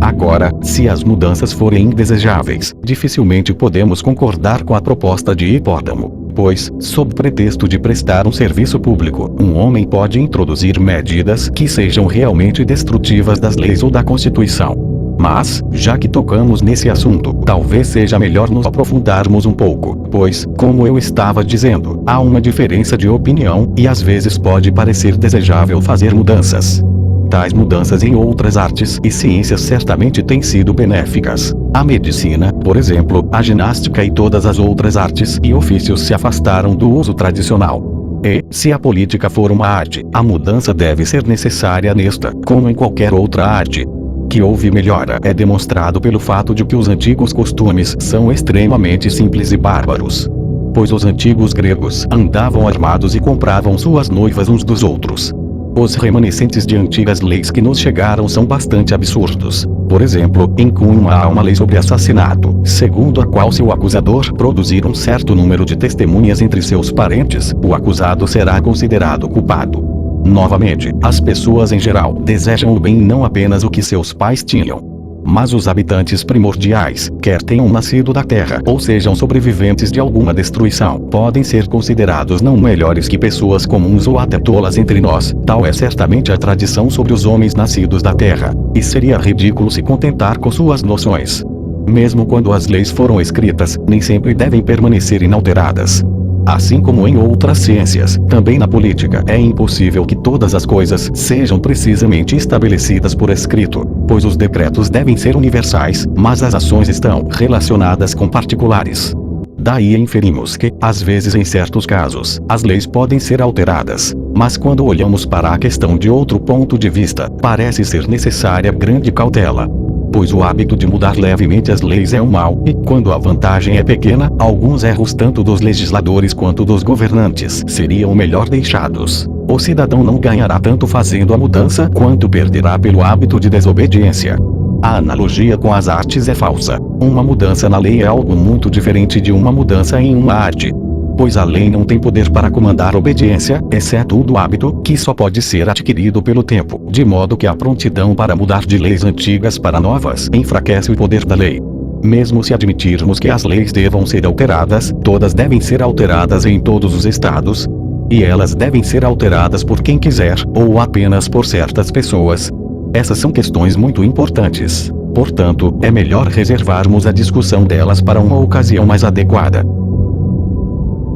Agora, se as mudanças forem indesejáveis, dificilmente podemos concordar com a proposta de Hipódamo. Pois, sob pretexto de prestar um serviço público, um homem pode introduzir medidas que sejam realmente destrutivas das leis ou da Constituição. Mas, já que tocamos nesse assunto, talvez seja melhor nos aprofundarmos um pouco, pois, como eu estava dizendo, há uma diferença de opinião, e às vezes pode parecer desejável fazer mudanças. Tais mudanças em outras artes e ciências certamente têm sido benéficas. A medicina, por exemplo, a ginástica e todas as outras artes e ofícios se afastaram do uso tradicional. E, se a política for uma arte, a mudança deve ser necessária nesta, como em qualquer outra arte. Que houve melhora é demonstrado pelo fato de que os antigos costumes são extremamente simples e bárbaros. Pois os antigos gregos andavam armados e compravam suas noivas uns dos outros. Os remanescentes de antigas leis que nos chegaram são bastante absurdos. Por exemplo, em Cunha há uma lei sobre assassinato, segundo a qual se o acusador produzir um certo número de testemunhas entre seus parentes, o acusado será considerado culpado. Novamente, as pessoas em geral desejam o bem e não apenas o que seus pais tinham. Mas os habitantes primordiais, quer tenham nascido da terra ou sejam sobreviventes de alguma destruição, podem ser considerados não melhores que pessoas comuns ou até tolas entre nós. Tal é certamente a tradição sobre os homens nascidos da terra, e seria ridículo se contentar com suas noções. Mesmo quando as leis foram escritas, nem sempre devem permanecer inalteradas. Assim como em outras ciências, também na política é impossível que todas as coisas sejam precisamente estabelecidas por escrito, pois os decretos devem ser universais, mas as ações estão relacionadas com particulares. Daí inferimos que, às vezes em certos casos, as leis podem ser alteradas, mas quando olhamos para a questão de outro ponto de vista, parece ser necessária grande cautela. Pois o hábito de mudar levemente as leis é um mal, e quando a vantagem é pequena, alguns erros tanto dos legisladores quanto dos governantes seriam melhor deixados. O cidadão não ganhará tanto fazendo a mudança quanto perderá pelo hábito de desobediência. A analogia com as artes é falsa. Uma mudança na lei é algo muito diferente de uma mudança em uma arte. Pois a lei não tem poder para comandar a obediência, exceto o do hábito, que só pode ser adquirido pelo tempo, de modo que a prontidão para mudar de leis antigas para novas enfraquece o poder da lei. Mesmo se admitirmos que as leis devam ser alteradas, todas devem ser alteradas em todos os estados, e elas devem ser alteradas por quem quiser, ou apenas por certas pessoas. Essas são questões muito importantes. Portanto, é melhor reservarmos a discussão delas para uma ocasião mais adequada.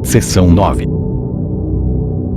Seção 9.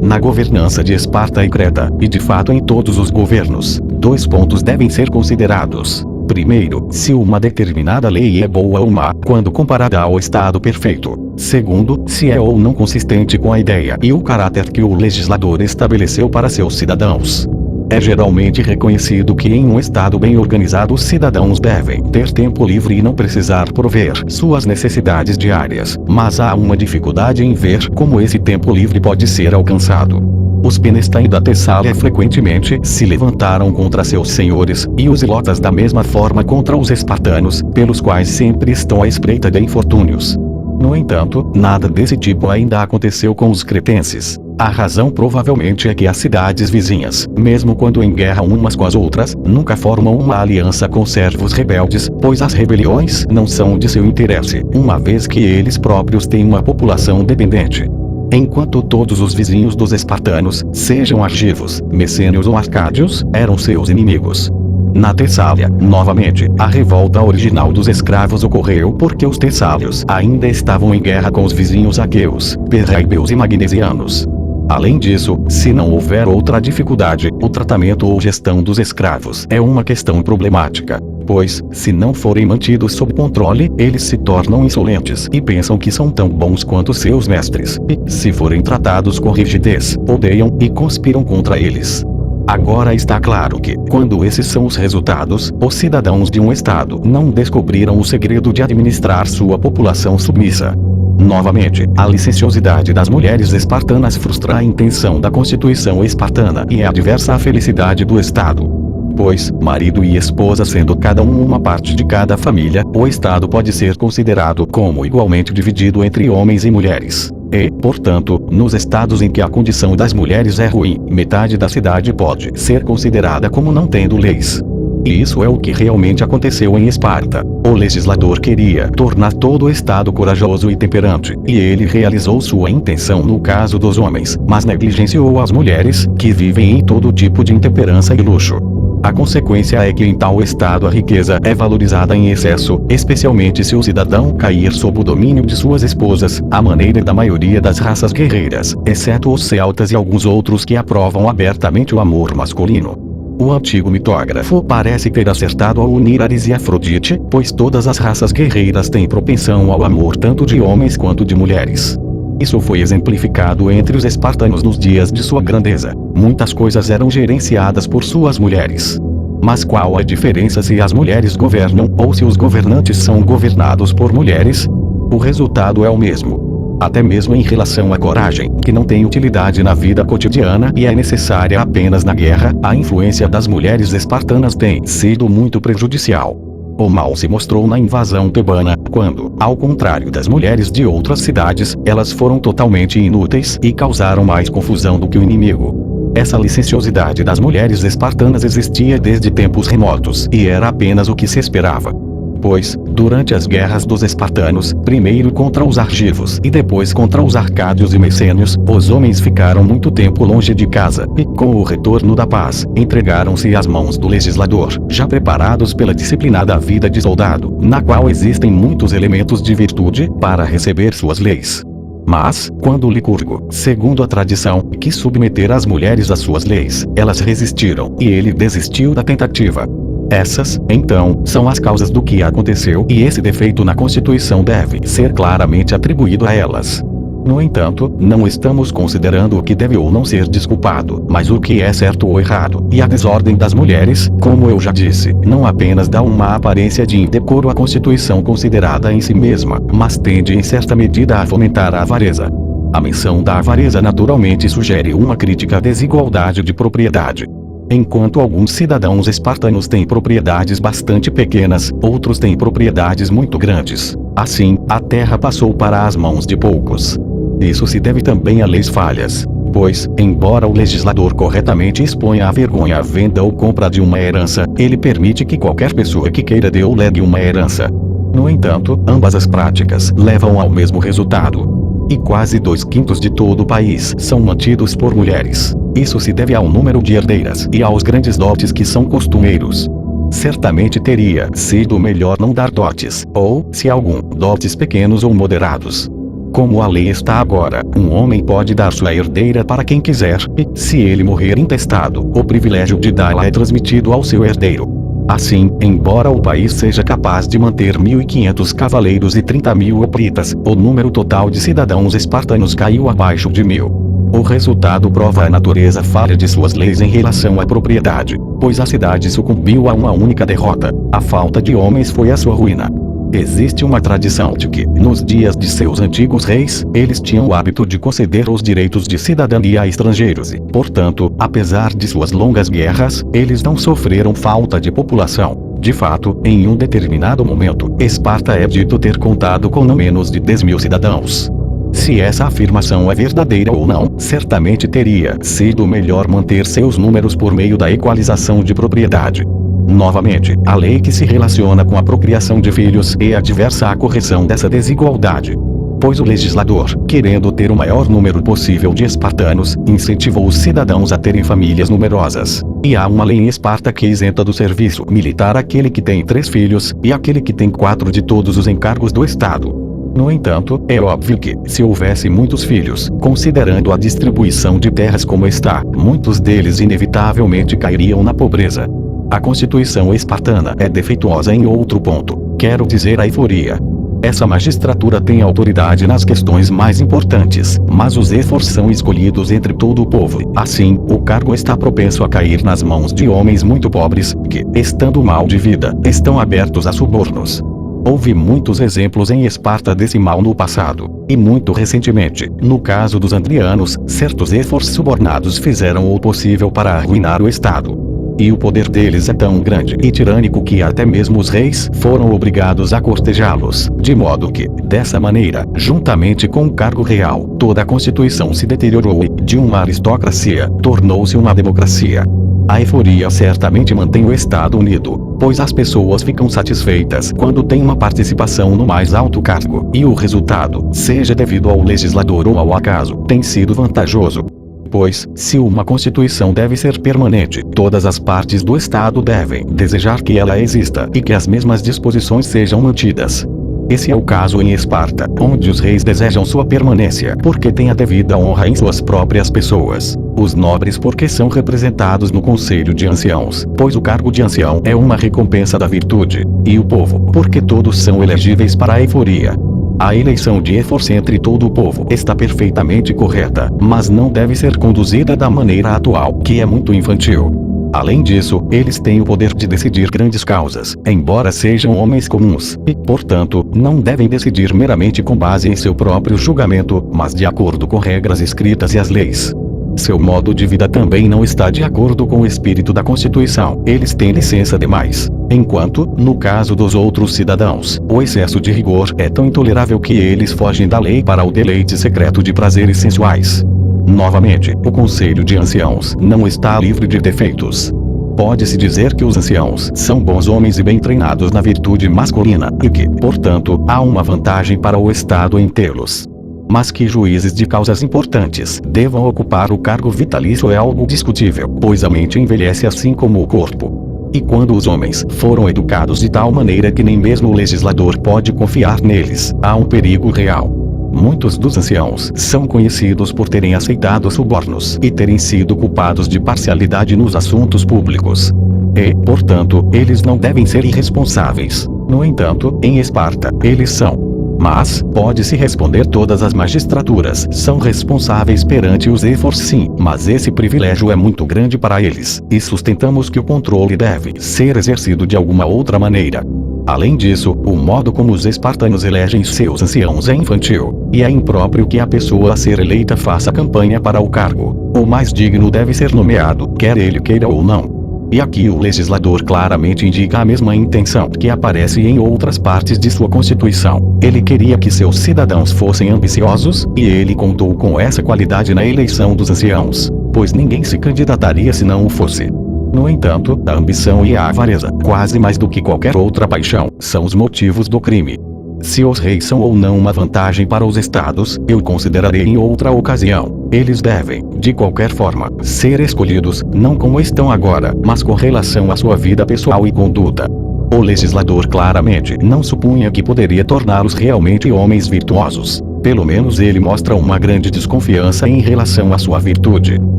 Na governança de Esparta e Creta, e de fato em todos os governos, 2 pontos devem ser considerados. Primeiro, se uma determinada lei é boa ou má, quando comparada ao Estado perfeito. Segundo, se é ou não consistente com a ideia e o caráter que o legislador estabeleceu para seus cidadãos. É geralmente reconhecido que em um Estado bem organizado os cidadãos devem ter tempo livre e não precisar prover suas necessidades diárias, mas há uma dificuldade em ver como esse tempo livre pode ser alcançado. Os Penestae da Tessália frequentemente se levantaram contra seus senhores, e os ilotas da mesma forma contra os espartanos, pelos quais sempre estão à espreita de infortúnios. No entanto, nada desse tipo ainda aconteceu com os cretenses. A razão provavelmente é que as cidades vizinhas, mesmo quando em guerra umas com as outras, nunca formam uma aliança com servos rebeldes, pois as rebeliões não são de seu interesse, uma vez que eles próprios têm uma população dependente. Enquanto todos os vizinhos dos espartanos, sejam argivos, messênios ou arcádios, eram seus inimigos. Na Tessália, novamente, a revolta original dos escravos ocorreu porque os tessálios ainda estavam em guerra com os vizinhos aqueus, perraibeus e magnesianos. Além disso, se não houver outra dificuldade, o tratamento ou gestão dos escravos é uma questão problemática. Pois, se não forem mantidos sob controle, eles se tornam insolentes e pensam que são tão bons quanto seus mestres. E, se forem tratados com rigidez, odeiam e conspiram contra eles. Agora está claro que, quando esses são os resultados, os cidadãos de um estado não descobriram o segredo de administrar sua população submissa. Novamente, a licenciosidade das mulheres espartanas frustra a intenção da Constituição espartana e é adversa à felicidade do Estado. Pois, marido e esposa sendo cada um uma parte de cada família, o Estado pode ser considerado como igualmente dividido entre homens e mulheres. E, portanto, nos estados em que a condição das mulheres é ruim, metade da cidade pode ser considerada como não tendo leis. E isso é o que realmente aconteceu em Esparta. O legislador queria tornar todo o estado corajoso e temperante, e ele realizou sua intenção no caso dos homens, mas negligenciou as mulheres, que vivem em todo tipo de intemperança e luxo. A consequência é que em tal estado a riqueza é valorizada em excesso, especialmente se o cidadão cair sob o domínio de suas esposas, à maneira da maioria das raças guerreiras, exceto os celtas e alguns outros que aprovam abertamente o amor masculino. O antigo mitógrafo parece ter acertado ao unir Ares e Afrodite, pois todas as raças guerreiras têm propensão ao amor tanto de homens quanto de mulheres. Isso foi exemplificado entre os espartanos nos dias de sua grandeza. Muitas coisas eram gerenciadas por suas mulheres. Mas qual a diferença se as mulheres governam ou se os governantes são governados por mulheres? O resultado é o mesmo. Até mesmo em relação à coragem, que não tem utilidade na vida cotidiana e é necessária apenas na guerra, a influência das mulheres espartanas tem sido muito prejudicial. O mal se mostrou na invasão tebana, quando, ao contrário das mulheres de outras cidades, elas foram totalmente inúteis e causaram mais confusão do que o inimigo. Essa licenciosidade das mulheres espartanas existia desde tempos remotos, e era apenas o que se esperava. Pois, durante as guerras dos espartanos, primeiro contra os argivos e depois contra os arcádios e messênios, os homens ficaram muito tempo longe de casa, e com o retorno da paz, entregaram-se às mãos do legislador, já preparados pela disciplinada vida de soldado, na qual existem muitos elementos de virtude, para receber suas leis. Mas, quando Licurgo, segundo a tradição, quis submeter as mulheres às suas leis, elas resistiram, e ele desistiu da tentativa. Essas, então, são as causas do que aconteceu e esse defeito na Constituição deve ser claramente atribuído a elas. No entanto, não estamos considerando o que deve ou não ser desculpado, mas o que é certo ou errado, e a desordem das mulheres, como eu já disse, não apenas dá uma aparência de indecoro à Constituição considerada em si mesma, mas tende em certa medida a fomentar a avareza. A menção da avareza naturalmente sugere uma crítica à desigualdade de propriedade. Enquanto alguns cidadãos espartanos têm propriedades bastante pequenas, outros têm propriedades muito grandes. Assim, a terra passou para as mãos de poucos. Isso se deve também a leis falhas. Pois, embora o legislador corretamente exponha à vergonha a venda ou compra de uma herança, ele permite que qualquer pessoa que queira dê ou legue uma herança. No entanto, ambas as práticas levam ao mesmo resultado. E quase 2/5 de todo o país são mantidos por mulheres. Isso se deve ao número de herdeiras e aos grandes dotes que são costumeiros. Certamente teria sido melhor não dar dotes, ou, se algum, dotes pequenos ou moderados. Como a lei está agora, um homem pode dar sua herdeira para quem quiser, e, se ele morrer intestado, o privilégio de dá-la é transmitido ao seu herdeiro. Assim, embora o país seja capaz de manter 1.500 cavaleiros e 30.000 hoplitas, o número total de cidadãos espartanos caiu abaixo de 1.000. O resultado prova a natureza falha de suas leis em relação à propriedade, pois a cidade sucumbiu a uma única derrota. A falta de homens foi a sua ruína. Existe uma tradição de que, nos dias de seus antigos reis, eles tinham o hábito de conceder os direitos de cidadania a estrangeiros e, portanto, apesar de suas longas guerras, eles não sofreram falta de população. De fato, em um determinado momento, Esparta é dito ter contado com não menos de 10.000 cidadãos. Se essa afirmação é verdadeira ou não, certamente teria sido melhor manter seus números por meio da equalização de propriedade. Novamente, a lei que se relaciona com a procriação de filhos é adversa à correção dessa desigualdade. Pois o legislador, querendo ter o maior número possível de espartanos, incentivou os cidadãos a terem famílias numerosas. E há uma lei em Esparta que isenta do serviço militar aquele que tem 3 filhos, e aquele que tem 4 de todos os encargos do Estado. No entanto, é óbvio que, se houvesse muitos filhos, considerando a distribuição de terras como está, muitos deles inevitavelmente cairiam na pobreza. A Constituição espartana é defeituosa em outro ponto, quero dizer a euforia. Essa magistratura tem autoridade nas questões mais importantes, mas os éforos são escolhidos entre todo o povo. Assim, o cargo está propenso a cair nas mãos de homens muito pobres, que, estando mal de vida, estão abertos a subornos. Houve muitos exemplos em Esparta desse mal no passado, e muito recentemente, no caso dos Andrianos, certos éforos subornados fizeram o possível para arruinar o Estado. E o poder deles é tão grande e tirânico que até mesmo os reis foram obrigados a cortejá-los, de modo que, dessa maneira, juntamente com o cargo real, toda a Constituição se deteriorou e, de uma aristocracia, tornou-se uma democracia. A euforia certamente mantém o Estado unido, pois as pessoas ficam satisfeitas quando têm uma participação no mais alto cargo, e o resultado, seja devido ao legislador ou ao acaso, tem sido vantajoso. Pois, se uma Constituição deve ser permanente, todas as partes do Estado devem desejar que ela exista e que as mesmas disposições sejam mantidas. Esse é o caso em Esparta, onde os reis desejam sua permanência porque têm a devida honra em suas próprias pessoas. Os nobres porque são representados no Conselho de Anciãos, pois o cargo de ancião é uma recompensa da virtude. E o povo, porque todos são elegíveis para a euforia. A eleição de éforos entre todo o povo está perfeitamente correta, mas não deve ser conduzida da maneira atual, que é muito infantil. Além disso, eles têm o poder de decidir grandes causas, embora sejam homens comuns, e, portanto, não devem decidir meramente com base em seu próprio julgamento, mas de acordo com regras escritas e as leis. Seu modo de vida também não está de acordo com o espírito da Constituição, eles têm licença demais. Enquanto, no caso dos outros cidadãos, o excesso de rigor é tão intolerável que eles fogem da lei para o deleite secreto de prazeres sensuais. Novamente, o Conselho de Anciãos não está livre de defeitos. Pode-se dizer que os anciãos são bons homens e bem treinados na virtude masculina, e que, portanto, há uma vantagem para o Estado em tê-los. Mas que juízes de causas importantes devam ocupar o cargo vitalício é algo discutível, pois a mente envelhece assim como o corpo. E quando os homens foram educados de tal maneira que nem mesmo o legislador pode confiar neles, há um perigo real. Muitos dos anciãos são conhecidos por terem aceitado subornos e terem sido culpados de parcialidade nos assuntos públicos. E, portanto, eles não devem ser irresponsáveis. No entanto, em Esparta, eles são. Mas, pode-se responder todas as magistraturas são responsáveis perante os éforos sim, mas esse privilégio é muito grande para eles, e sustentamos que o controle deve ser exercido de alguma outra maneira. Além disso, o modo como os espartanos elegem seus anciãos é infantil, e é impróprio que a pessoa a ser eleita faça campanha para o cargo. O mais digno deve ser nomeado, quer ele queira ou não. E aqui o legislador claramente indica a mesma intenção que aparece em outras partes de sua Constituição. Ele queria que seus cidadãos fossem ambiciosos, e ele contou com essa qualidade na eleição dos anciãos, pois ninguém se candidataria se não o fosse. No entanto, a ambição e a avareza, quase mais do que qualquer outra paixão, são os motivos do crime. Se os reis são ou não uma vantagem para os estados, eu considerarei em outra ocasião. Eles devem, de qualquer forma, ser escolhidos, não como estão agora, mas com relação à sua vida pessoal e conduta. O legislador claramente não supunha que poderia torná-los realmente homens virtuosos. Pelo menos ele mostra uma grande desconfiança em relação à sua virtude.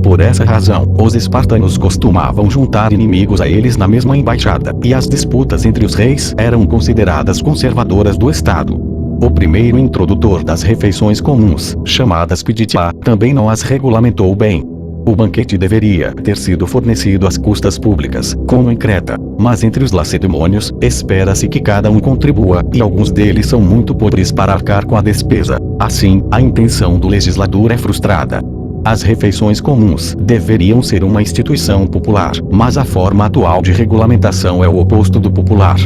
Por essa razão, os espartanos costumavam juntar inimigos a eles na mesma embaixada, e as disputas entre os reis eram consideradas conservadoras do Estado. O primeiro introdutor das refeições comuns, chamadas piditia, também não as regulamentou bem. O banquete deveria ter sido fornecido às custas públicas, como em Creta, mas entre os lacedemônios, espera-se que cada um contribua, e alguns deles são muito pobres para arcar com a despesa. Assim, a intenção do legislador é frustrada. As refeições comuns deveriam ser uma instituição popular, mas a forma atual de regulamentação é o oposto do popular,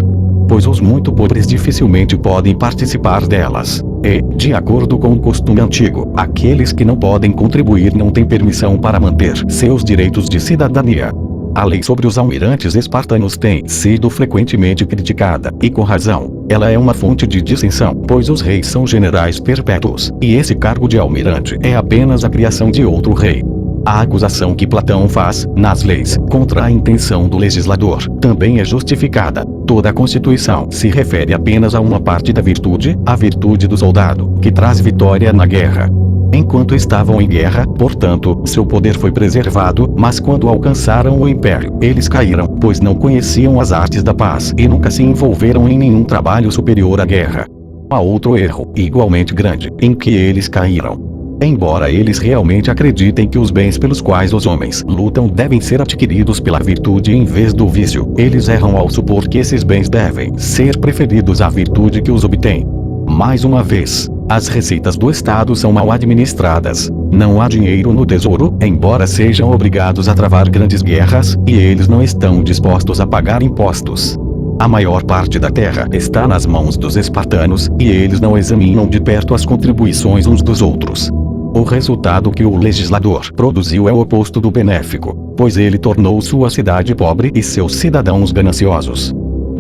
pois os muito pobres dificilmente podem participar delas. E, de acordo com o costume antigo, aqueles que não podem contribuir não têm permissão para manter seus direitos de cidadania. A lei sobre os almirantes espartanos tem sido frequentemente criticada, e com razão. Ela é uma fonte de dissensão, pois os reis são generais perpétuos, e esse cargo de almirante é apenas a criação de outro rei. A acusação que Platão faz, nas leis, contra a intenção do legislador, também é justificada. Toda a Constituição se refere apenas a uma parte da virtude, a virtude do soldado, que traz vitória na guerra. Enquanto estavam em guerra, portanto, seu poder foi preservado, mas quando alcançaram o império, eles caíram, pois não conheciam as artes da paz e nunca se envolveram em nenhum trabalho superior à guerra. Há outro erro, igualmente grande, em que eles caíram. Embora eles realmente acreditem que os bens pelos quais os homens lutam devem ser adquiridos pela virtude em vez do vício, eles erram ao supor que esses bens devem ser preferidos à virtude que os obtém. Mais uma vez, as receitas do Estado são mal administradas. Não há dinheiro no tesouro, embora sejam obrigados a travar grandes guerras, e eles não estão dispostos a pagar impostos. A maior parte da terra está nas mãos dos espartanos, e eles não examinam de perto as contribuições uns dos outros. O resultado que o legislador produziu é o oposto do benéfico, pois ele tornou sua cidade pobre e seus cidadãos gananciosos.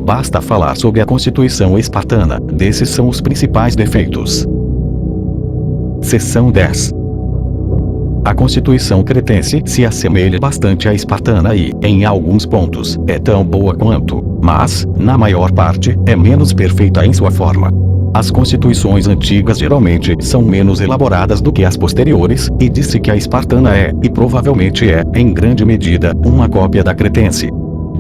Basta falar sobre a Constituição espartana, desses são os principais defeitos. Seção 10. A Constituição cretense se assemelha bastante à espartana e, em alguns pontos, é tão boa quanto, mas, na maior parte, é menos perfeita em sua forma. As constituições antigas geralmente são menos elaboradas do que as posteriores, e disse que a espartana é, e provavelmente é, em grande medida, uma cópia da cretense.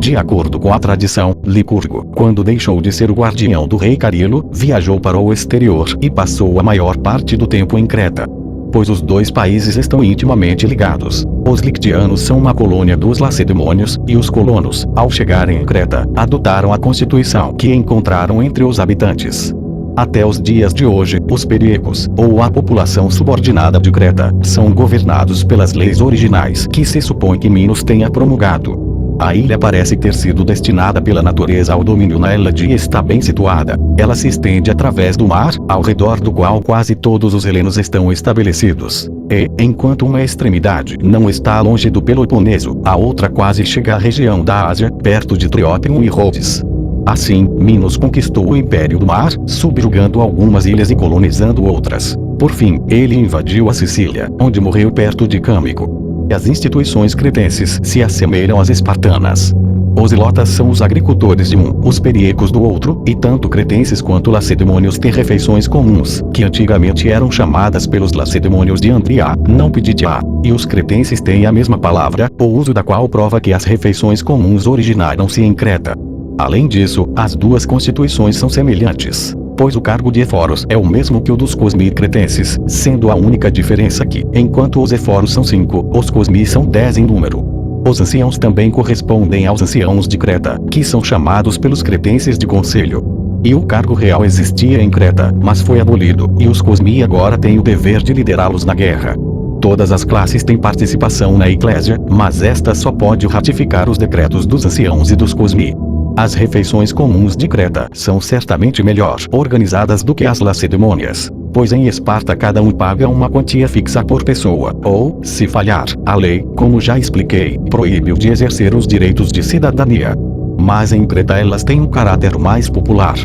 De acordo com a tradição, Licurgo, quando deixou de ser o guardião do rei Carilo, viajou para o exterior e passou a maior parte do tempo em Creta. Pois os dois países estão intimamente ligados. Os lictianos são uma colônia dos lacedemônios, e os colonos, ao chegarem em Creta, adotaram a constituição que encontraram entre os habitantes. Até os dias de hoje, os períecos, ou a população subordinada de Creta, são governados pelas leis originais que se supõe que Minos tenha promulgado. A ilha parece ter sido destinada pela natureza ao domínio na Hélade e está bem situada. Ela se estende através do mar, ao redor do qual quase todos os helenos estão estabelecidos. E, enquanto uma extremidade não está longe do Peloponeso, a outra quase chega à região da Ásia, perto de Triópion e Rhodes. Assim, Minos conquistou o Império do Mar, subjugando algumas ilhas e colonizando outras. Por fim, ele invadiu a Sicília, onde morreu perto de Câmico. As instituições cretenses se assemelham às espartanas. Os ilotas são os agricultores de um, os períecos do outro, e tanto cretenses quanto lacedemônios têm refeições comuns, que antigamente eram chamadas pelos lacedemônios de Andria, não Peditia, e os cretenses têm a mesma palavra, o uso da qual prova que as refeições comuns originaram-se em Creta. Além disso, as duas constituições são semelhantes, pois o cargo de eforos é o mesmo que o dos cosmi cretenses, sendo a única diferença que, enquanto os eforos são 5, os cosmi são 10 em número. Os anciãos também correspondem aos anciãos de Creta, que são chamados pelos cretenses de conselho. E o cargo real existia em Creta, mas foi abolido, e os cosmi agora têm o dever de liderá-los na guerra. Todas as classes têm participação na eclésia, mas esta só pode ratificar os decretos dos anciãos e dos cosmi. As refeições comuns de Creta são certamente melhor organizadas do que as lacedemônias, pois em Esparta cada um paga uma quantia fixa por pessoa, ou, se falhar, a lei, como já expliquei, proíbe-o de exercer os direitos de cidadania. Mas em Creta elas têm um caráter mais popular.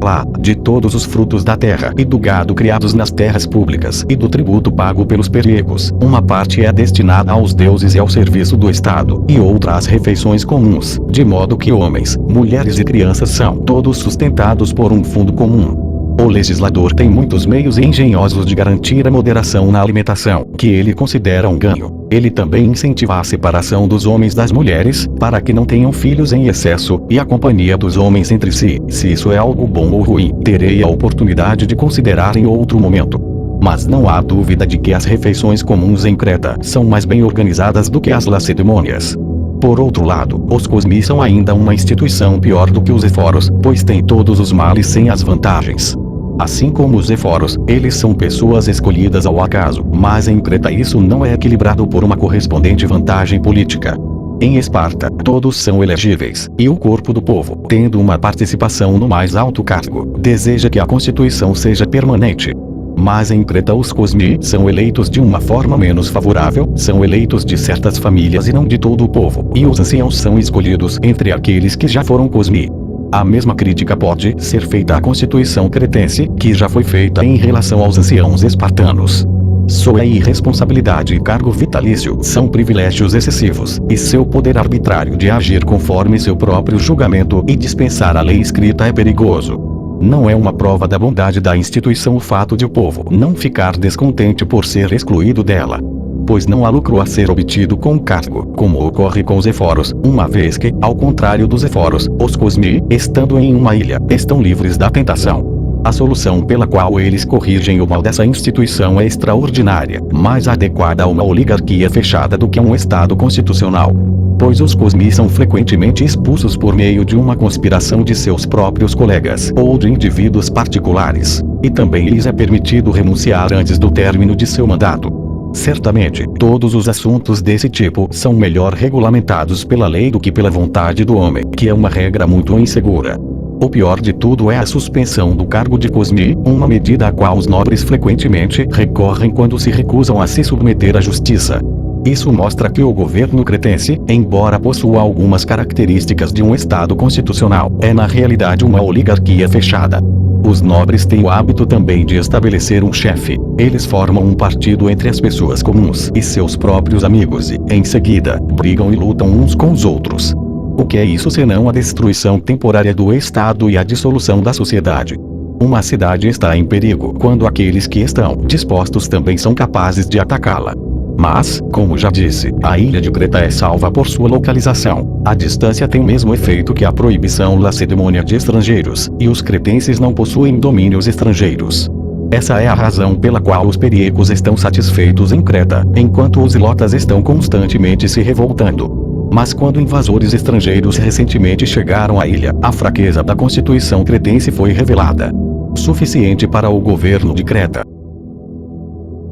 Lá, de todos os frutos da terra e do gado criados nas terras públicas e do tributo pago pelos períecos, uma parte é destinada aos deuses e ao serviço do Estado, e outra às refeições comuns, de modo que homens, mulheres e crianças são todos sustentados por um fundo comum. O legislador tem muitos meios engenhosos de garantir a moderação na alimentação, que ele considera um ganho. Ele também incentiva a separação dos homens das mulheres, para que não tenham filhos em excesso, e a companhia dos homens entre si. Se isso é algo bom ou ruim, terei a oportunidade de considerar em outro momento. Mas não há dúvida de que as refeições comuns em Creta são mais bem organizadas do que as lacedemônias. Por outro lado, os Cosmi são ainda uma instituição pior do que os Éforos, pois têm todos os males sem as vantagens. Assim como os Éforos, eles são pessoas escolhidas ao acaso, mas em Creta isso não é equilibrado por uma correspondente vantagem política. Em Esparta, todos são elegíveis, e o corpo do povo, tendo uma participação no mais alto cargo, deseja que a constituição seja permanente. Mas em Creta os Cosmi são eleitos de uma forma menos favorável, são eleitos de certas famílias e não de todo o povo, e os anciãos são escolhidos entre aqueles que já foram Cosmi. A mesma crítica pode ser feita à Constituição cretense, que já foi feita em relação aos anciãos espartanos. Sua irresponsabilidade e cargo vitalício são privilégios excessivos, e seu poder arbitrário de agir conforme seu próprio julgamento e dispensar a lei escrita é perigoso. Não é uma prova da bondade da instituição o fato de o povo não ficar descontente por ser excluído dela. Pois não há lucro a ser obtido com o cargo, como ocorre com os Éforos, uma vez que, ao contrário dos Éforos, os Cosmi, estando em uma ilha, estão livres da tentação. A solução pela qual eles corrigem o mal dessa instituição é extraordinária, mais adequada a uma oligarquia fechada do que a um Estado constitucional. Pois os Cosmi são frequentemente expulsos por meio de uma conspiração de seus próprios colegas ou de indivíduos particulares, e também lhes é permitido renunciar antes do término de seu mandato. Certamente, todos os assuntos desse tipo são melhor regulamentados pela lei do que pela vontade do homem, que é uma regra muito insegura. O pior de tudo é a suspensão do cargo de Cosmi, uma medida a qual os nobres frequentemente recorrem quando se recusam a se submeter à justiça. Isso mostra que o governo cretense, embora possua algumas características de um Estado constitucional, é na realidade uma oligarquia fechada. Os nobres têm o hábito também de estabelecer um chefe. Eles formam um partido entre as pessoas comuns e seus próprios amigos e, em seguida, brigam e lutam uns com os outros. O que é isso senão a destruição temporária do Estado e a dissolução da sociedade? Uma cidade está em perigo quando aqueles que estão dispostos também são capazes de atacá-la. Mas, como já disse, a ilha de Creta é salva por sua localização. A distância tem o mesmo efeito que a proibição lacedemônia de estrangeiros, e os cretenses não possuem domínios estrangeiros. Essa é a razão pela qual os periecos estão satisfeitos em Creta, enquanto os ilotas estão constantemente se revoltando. Mas quando invasores estrangeiros recentemente chegaram à ilha, a fraqueza da constituição cretense foi revelada. Suficiente para o governo de Creta.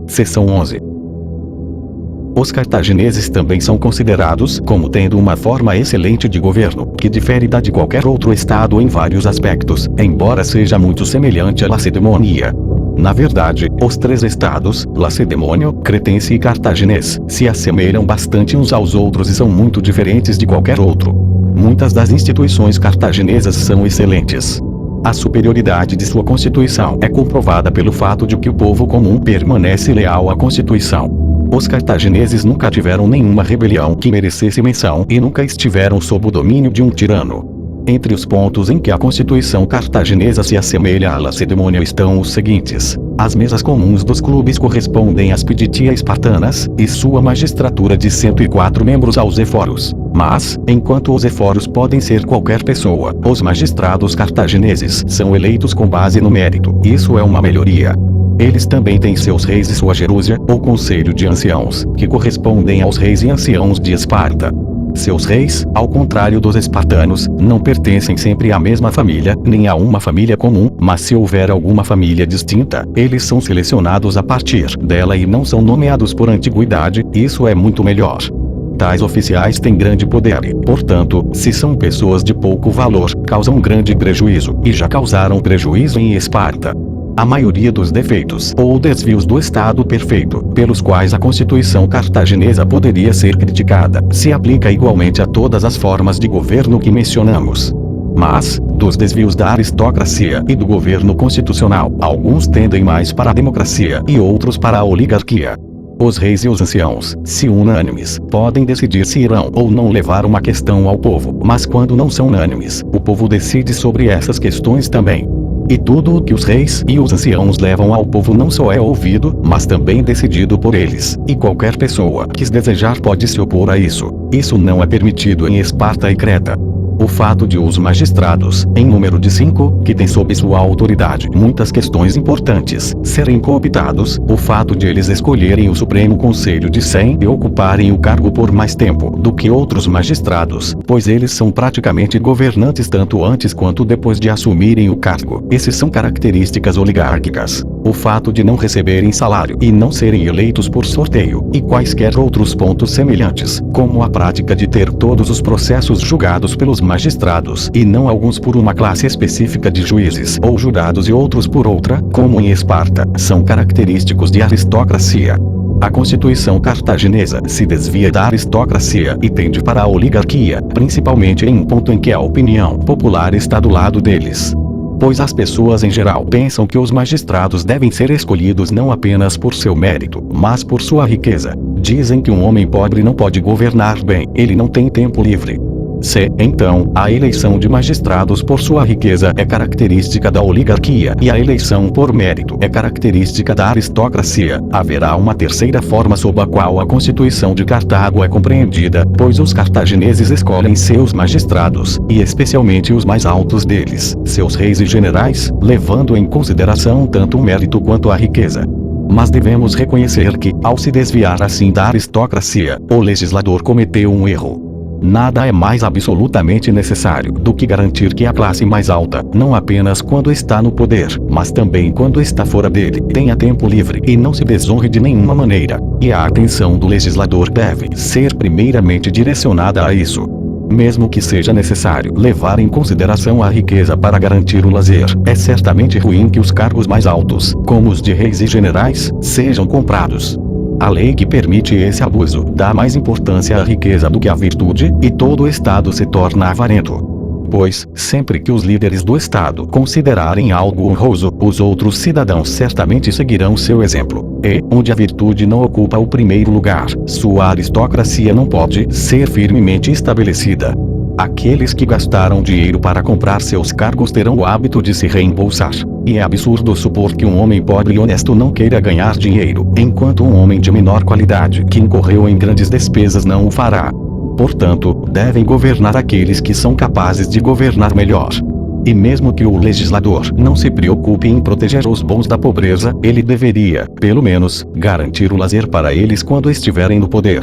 Seção 11. Os cartagineses também são considerados como tendo uma forma excelente de governo, que difere da de qualquer outro estado em vários aspectos, embora seja muito semelhante à Lacedemonia. Na verdade, os três estados, lacedemônio, cretense e cartaginês, se assemelham bastante uns aos outros e são muito diferentes de qualquer outro. Muitas das instituições cartaginesas são excelentes. A superioridade de sua constituição é comprovada pelo fato de que o povo comum permanece leal à constituição. Os cartagineses nunca tiveram nenhuma rebelião que merecesse menção e nunca estiveram sob o domínio de um tirano. Entre os pontos em que a constituição cartaginesa se assemelha à lacedemônia estão os seguintes: as mesas comuns dos clubes correspondem às peditia espartanas, e sua magistratura de 104 membros aos Éforos. Mas, enquanto os Éforos podem ser qualquer pessoa, os magistrados cartagineses são eleitos com base no mérito. Isso é uma melhoria. Eles também têm seus reis e sua gerúsia, ou conselho de anciãos, que correspondem aos reis e anciãos de Esparta. Seus reis, ao contrário dos espartanos, não pertencem sempre à mesma família, nem a uma família comum, mas se houver alguma família distinta, eles são selecionados a partir dela e não são nomeados por antiguidade. Isso é muito melhor. Tais oficiais têm grande poder e, portanto, se são pessoas de pouco valor, causam grande prejuízo, e já causaram prejuízo em Esparta. A maioria dos defeitos ou desvios do Estado perfeito, pelos quais a Constituição cartaginesa poderia ser criticada, se aplica igualmente a todas as formas de governo que mencionamos. Mas, dos desvios da aristocracia e do governo constitucional, alguns tendem mais para a democracia e outros para a oligarquia. Os reis e os anciãos, se unânimes, podem decidir se irão ou não levar uma questão ao povo, mas quando não são unânimes, o povo decide sobre essas questões também. E tudo o que os reis e os anciãos levam ao povo não só é ouvido, mas também decidido por eles, e qualquer pessoa que desejar pode se opor a isso. Isso não é permitido em Esparta e Creta. O fato de os magistrados, em número de 5, que têm sob sua autoridade muitas questões importantes, serem cooptados, o fato de eles escolherem o Supremo Conselho de 100 e ocuparem o cargo por mais tempo do que outros magistrados, pois eles são praticamente governantes tanto antes quanto depois de assumirem o cargo. Esses são características oligárquicas. O fato de não receberem salário e não serem eleitos por sorteio, e quaisquer outros pontos semelhantes, como a prática de ter todos os processos julgados pelos magistrados e não alguns por uma classe específica de juízes ou jurados e outros por outra, como em Esparta, são característicos de aristocracia. A Constituição cartaginesa se desvia da aristocracia e tende para a oligarquia, principalmente em um ponto em que a opinião popular está do lado deles. Pois as pessoas em geral pensam que os magistrados devem ser escolhidos não apenas por seu mérito, mas por sua riqueza. Dizem que um homem pobre não pode governar bem, ele não tem tempo livre. Então, a eleição de magistrados por sua riqueza é característica da oligarquia e a eleição por mérito é característica da aristocracia. Haverá uma terceira forma sob a qual a Constituição de Cartago é compreendida, pois os cartagineses escolhem seus magistrados, e especialmente os mais altos deles, seus reis e generais, levando em consideração tanto o mérito quanto a riqueza. Mas devemos reconhecer que, ao se desviar assim da aristocracia, o legislador cometeu um erro. Nada é mais absolutamente necessário do que garantir que a classe mais alta, não apenas quando está no poder, mas também quando está fora dele, tenha tempo livre e não se desonre de nenhuma maneira. E a atenção do legislador deve ser primeiramente direcionada a isso. Mesmo que seja necessário levar em consideração a riqueza para garantir o lazer, é certamente ruim que os cargos mais altos, como os de reis e generais, sejam comprados. A lei que permite esse abuso dá mais importância à riqueza do que à virtude, e todo o Estado se torna avarento. Pois, sempre que os líderes do Estado considerarem algo honroso, os outros cidadãos certamente seguirão seu exemplo. E, onde a virtude não ocupa o primeiro lugar, sua aristocracia não pode ser firmemente estabelecida. Aqueles que gastaram dinheiro para comprar seus cargos terão o hábito de se reembolsar. E é absurdo supor que um homem pobre e honesto não queira ganhar dinheiro, enquanto um homem de menor qualidade que incorreu em grandes despesas não o fará. Portanto, devem governar aqueles que são capazes de governar melhor. E mesmo que o legislador não se preocupe em proteger os bons da pobreza, ele deveria, pelo menos, garantir o lazer para eles quando estiverem no poder.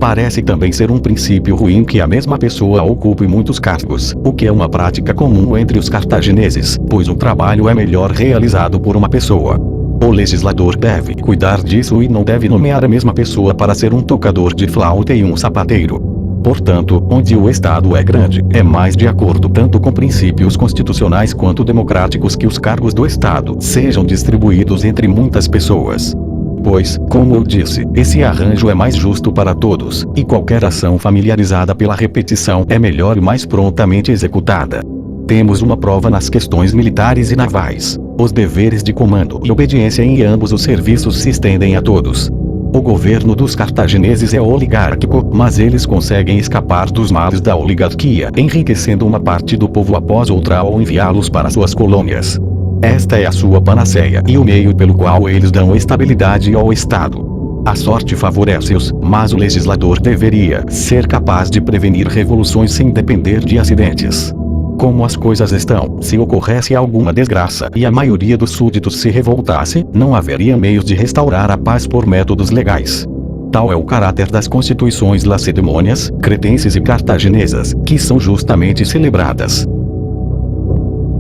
Parece também ser um princípio ruim que a mesma pessoa ocupe muitos cargos, o que é uma prática comum entre os cartagineses, pois o trabalho é melhor realizado por uma pessoa. O legislador deve cuidar disso e não deve nomear a mesma pessoa para ser um tocador de flauta e um sapateiro. Portanto, onde o Estado é grande, é mais de acordo tanto com princípios constitucionais quanto democráticos que os cargos do Estado sejam distribuídos entre muitas pessoas. Pois, como eu disse, esse arranjo é mais justo para todos, e qualquer ação familiarizada pela repetição é melhor e mais prontamente executada. Temos uma prova nas questões militares e navais. Os deveres de comando e obediência em ambos os serviços se estendem a todos. O governo dos cartagineses é oligárquico, mas eles conseguem escapar dos males da oligarquia, enriquecendo uma parte do povo após outra ao enviá-los para suas colônias. Esta é a sua panaceia e o meio pelo qual eles dão estabilidade ao Estado. A sorte favorece-os, mas o legislador deveria ser capaz de prevenir revoluções sem depender de acidentes. Como as coisas estão, se ocorresse alguma desgraça e a maioria dos súditos se revoltasse, não haveria meios de restaurar a paz por métodos legais. Tal é o caráter das constituições lacedemônias, cretenses e cartaginesas, que são justamente celebradas.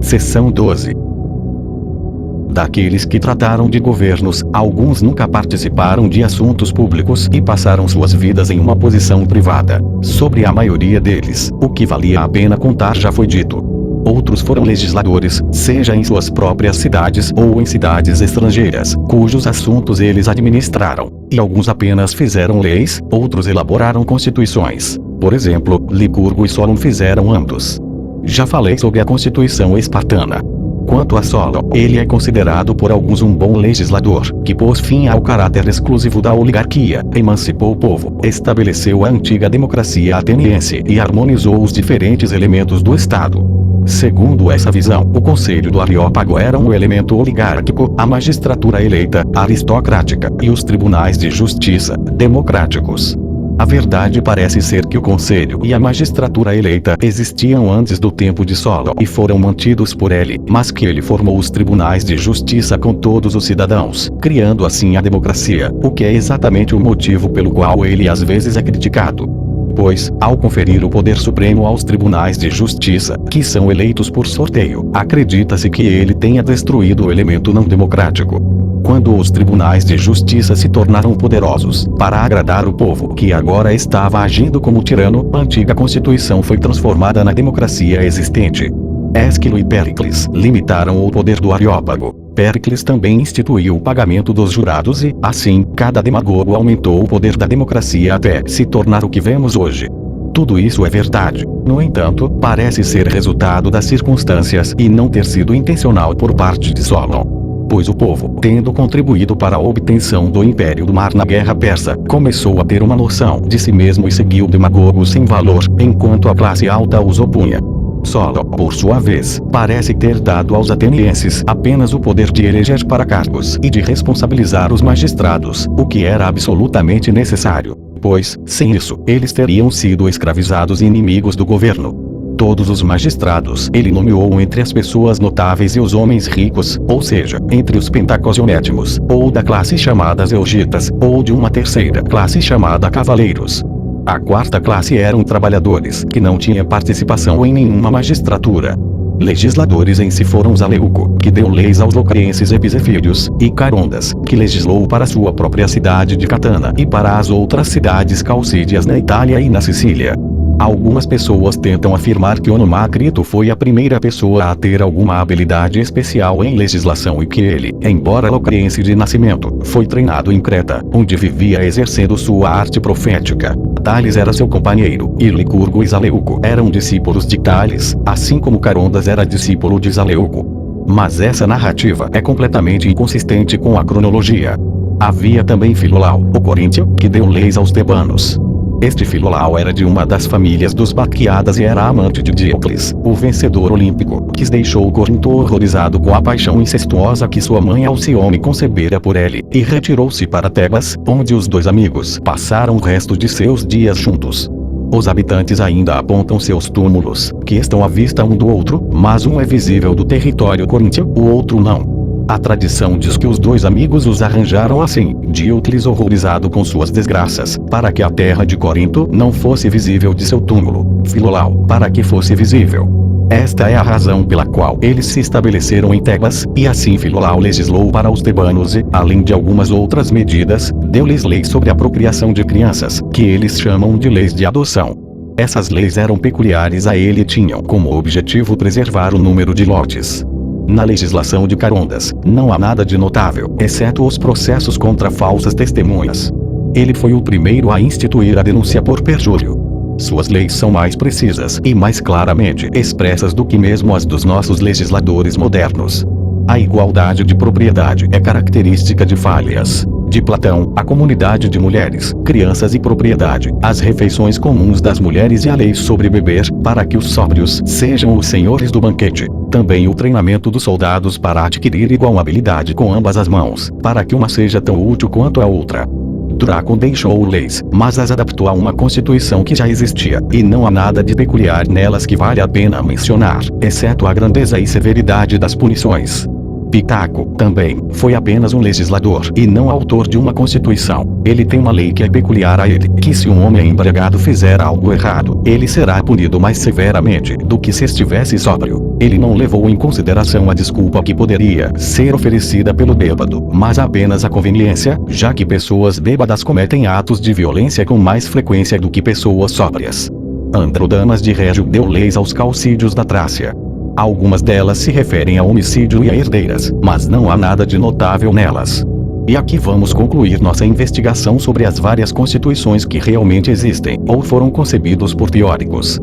Seção 12. Daqueles que trataram de governos, alguns nunca participaram de assuntos públicos e passaram suas vidas em uma posição privada. Sobre a maioria deles, o que valia a pena contar já foi dito. Outros foram legisladores, seja em suas próprias cidades ou em cidades estrangeiras, cujos assuntos eles administraram, e alguns apenas fizeram leis, outros elaboraram constituições. Por exemplo, Licurgo e Solon fizeram ambos. Já falei sobre a Constituição espartana. Quanto a Solon, ele é considerado por alguns um bom legislador, que pôs fim ao caráter exclusivo da oligarquia, emancipou o povo, estabeleceu a antiga democracia ateniense e harmonizou os diferentes elementos do Estado. Segundo essa visão, o Conselho do Areópago era um elemento oligárquico, a magistratura eleita, aristocrática, e os tribunais de justiça, democráticos. A verdade parece ser que o conselho e a magistratura eleita existiam antes do tempo de Solon e foram mantidos por ele, mas que ele formou os tribunais de justiça com todos os cidadãos, criando assim a democracia, o que é exatamente o motivo pelo qual ele às vezes é criticado. Pois, ao conferir o poder supremo aos tribunais de justiça, que são eleitos por sorteio, acredita-se que ele tenha destruído o elemento não democrático. Quando os tribunais de justiça se tornaram poderosos, para agradar o povo que agora estava agindo como tirano, a antiga Constituição foi transformada na democracia existente. Ésquilo e Péricles limitaram o poder do Areópago. Péricles também instituiu o pagamento dos jurados e, assim, cada demagogo aumentou o poder da democracia até se tornar o que vemos hoje. Tudo isso é verdade. No entanto, parece ser resultado das circunstâncias e não ter sido intencional por parte de Solon. Pois o povo, tendo contribuído para a obtenção do Império do Mar na Guerra Persa, começou a ter uma noção de si mesmo e seguiu demagogos sem valor, enquanto a classe alta os opunha. Solon, por sua vez, parece ter dado aos atenienses apenas o poder de eleger para cargos e de responsabilizar os magistrados, o que era absolutamente necessário, pois, sem isso, eles teriam sido escravizados e inimigos do governo. Todos os magistrados ele nomeou entre as pessoas notáveis e os homens ricos, ou seja, entre os pentacosionétimos, ou da classe chamada eugitas, ou de uma terceira classe chamada cavaleiros. A quarta classe eram trabalhadores, que não tinha participação em nenhuma magistratura. Legisladores em si foram Zaleuco, que deu leis aos locrenses epizefílios, e Carondas, que legislou para sua própria cidade de Catana e para as outras cidades calcídias na Itália e na Sicília. Algumas pessoas tentam afirmar que Onomacrito foi a primeira pessoa a ter alguma habilidade especial em legislação e que ele, embora locrense de nascimento, foi treinado em Creta, onde vivia exercendo sua arte profética. Tales era seu companheiro, e Licurgo e Zaleuco eram discípulos de Tales, assim como Carondas era discípulo de Zaleuco. Mas essa narrativa é completamente inconsistente com a cronologia. Havia também Filolau, o coríntio, que deu leis aos tebanos. Este Filolau era de uma das famílias dos Baquiadas e era amante de Diocles, o vencedor olímpico, que deixou Corinto horrorizado com a paixão incestuosa que sua mãe Alcione concebera por ele, e retirou-se para Tebas, onde os dois amigos passaram o resto de seus dias juntos. Os habitantes ainda apontam seus túmulos, que estão à vista um do outro, mas um é visível do território coríntio, o outro não. A tradição diz que os dois amigos os arranjaram assim, Diocles horrorizado com suas desgraças, para que a terra de Corinto não fosse visível de seu túmulo, Filolau, para que fosse visível. Esta é a razão pela qual eles se estabeleceram em Tebas, e assim Filolau legislou para os tebanos e, além de algumas outras medidas, deu-lhes leis sobre a procriação de crianças, que eles chamam de leis de adoção. Essas leis eram peculiares a ele e tinham como objetivo preservar o número de lotes. Na legislação de Carondas, não há nada de notável, exceto os processos contra falsas testemunhas. Ele foi o primeiro a instituir a denúncia por perjúrio. Suas leis são mais precisas e mais claramente expressas do que mesmo as dos nossos legisladores modernos. A igualdade de propriedade é característica de Fálias, de Platão, a comunidade de mulheres, crianças e propriedade, as refeições comuns das mulheres e a lei sobre beber, para que os sóbrios sejam os senhores do banquete. Também o treinamento dos soldados para adquirir igual habilidade com ambas as mãos, para que uma seja tão útil quanto a outra. Drácon deixou leis, mas as adaptou a uma constituição que já existia, e não há nada de peculiar nelas que vale a pena mencionar, exceto a grandeza e severidade das punições. Pitaco, também, foi apenas um legislador e não autor de uma constituição. Ele tem uma lei que é peculiar a ele, que se um homem embriagado fizer algo errado, ele será punido mais severamente do que se estivesse sóbrio. Ele não levou em consideração a desculpa que poderia ser oferecida pelo bêbado, mas apenas a conveniência, já que pessoas bêbadas cometem atos de violência com mais frequência do que pessoas sóbrias. Androdamas de Régio deu leis aos calcídios da Trácia. Algumas delas se referem a homicídio e a herdeiras, mas não há nada de notável nelas. E aqui vamos concluir nossa investigação sobre as várias constituições que realmente existem, ou foram concebidos por teóricos.